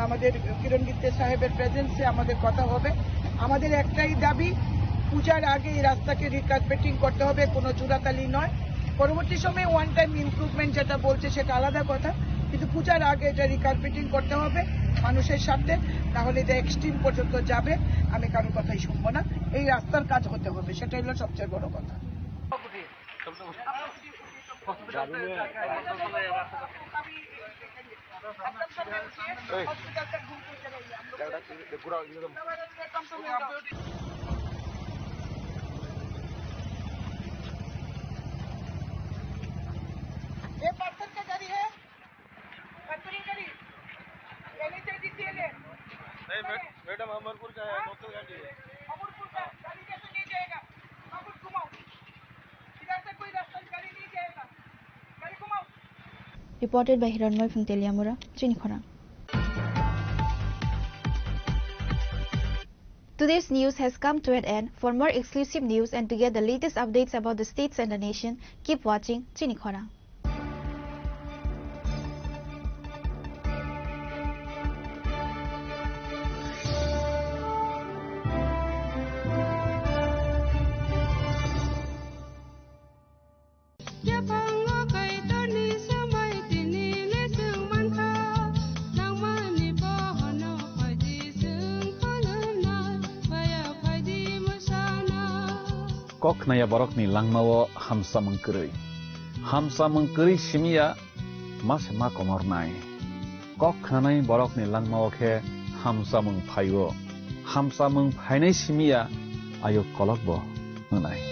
আমাদের কিরণ গিত্তে সাহেবের প্রেজেন্সে আমাদের কথা হবে। আমাদের একটাই দাবি, পূজার আগে এই রাস্তাকে রিকার্পেটিং করতে হবে, কোনো চূড়াতালি নয়। পরবর্তী সময়ে ওয়ান টাইম ইমপ্রুভমেন্ট যেটা বলছে সেটা আলাদা কথা, কিন্তু পূজার আগে এটা রিকার্পেটিং করতে হবে মানুষের সাথে, তাহলে এটা এক্সট্রিম পর্যন্ত যাবে। আমি কারোর কথাই শুনবো না, এই রাস্তার কাজ হতে হবে, সেটাই হলো সবচেয়ে বড় কথা। ये पत्थर का गाड़ी है, पत्थरी गाड़ी NHIDCL है। नहीं मैडम, अमरपुर का है, लोकल गाड़ी है। अमरपुर का गाड़ी कैसे नहीं जाएगा? अमरपुर घुमाओ, इधर से कोई रास्ता गाड़ी नहीं जाएगा, गाड़ी घुमाओ। Reported by Hiranmoy from Teliamura, Chinikhara. Today's news has come to an end. For more exclusive news and to get the latest updates about the states and the nation, keep watching Chinikhara. kok naya borok ni langmawo hamsa mengkeri simia mas ma komor nai kok nanai borok ni langmawo ke hamsa mengphayo hamsa mengphainai simia ayo kolok bo nai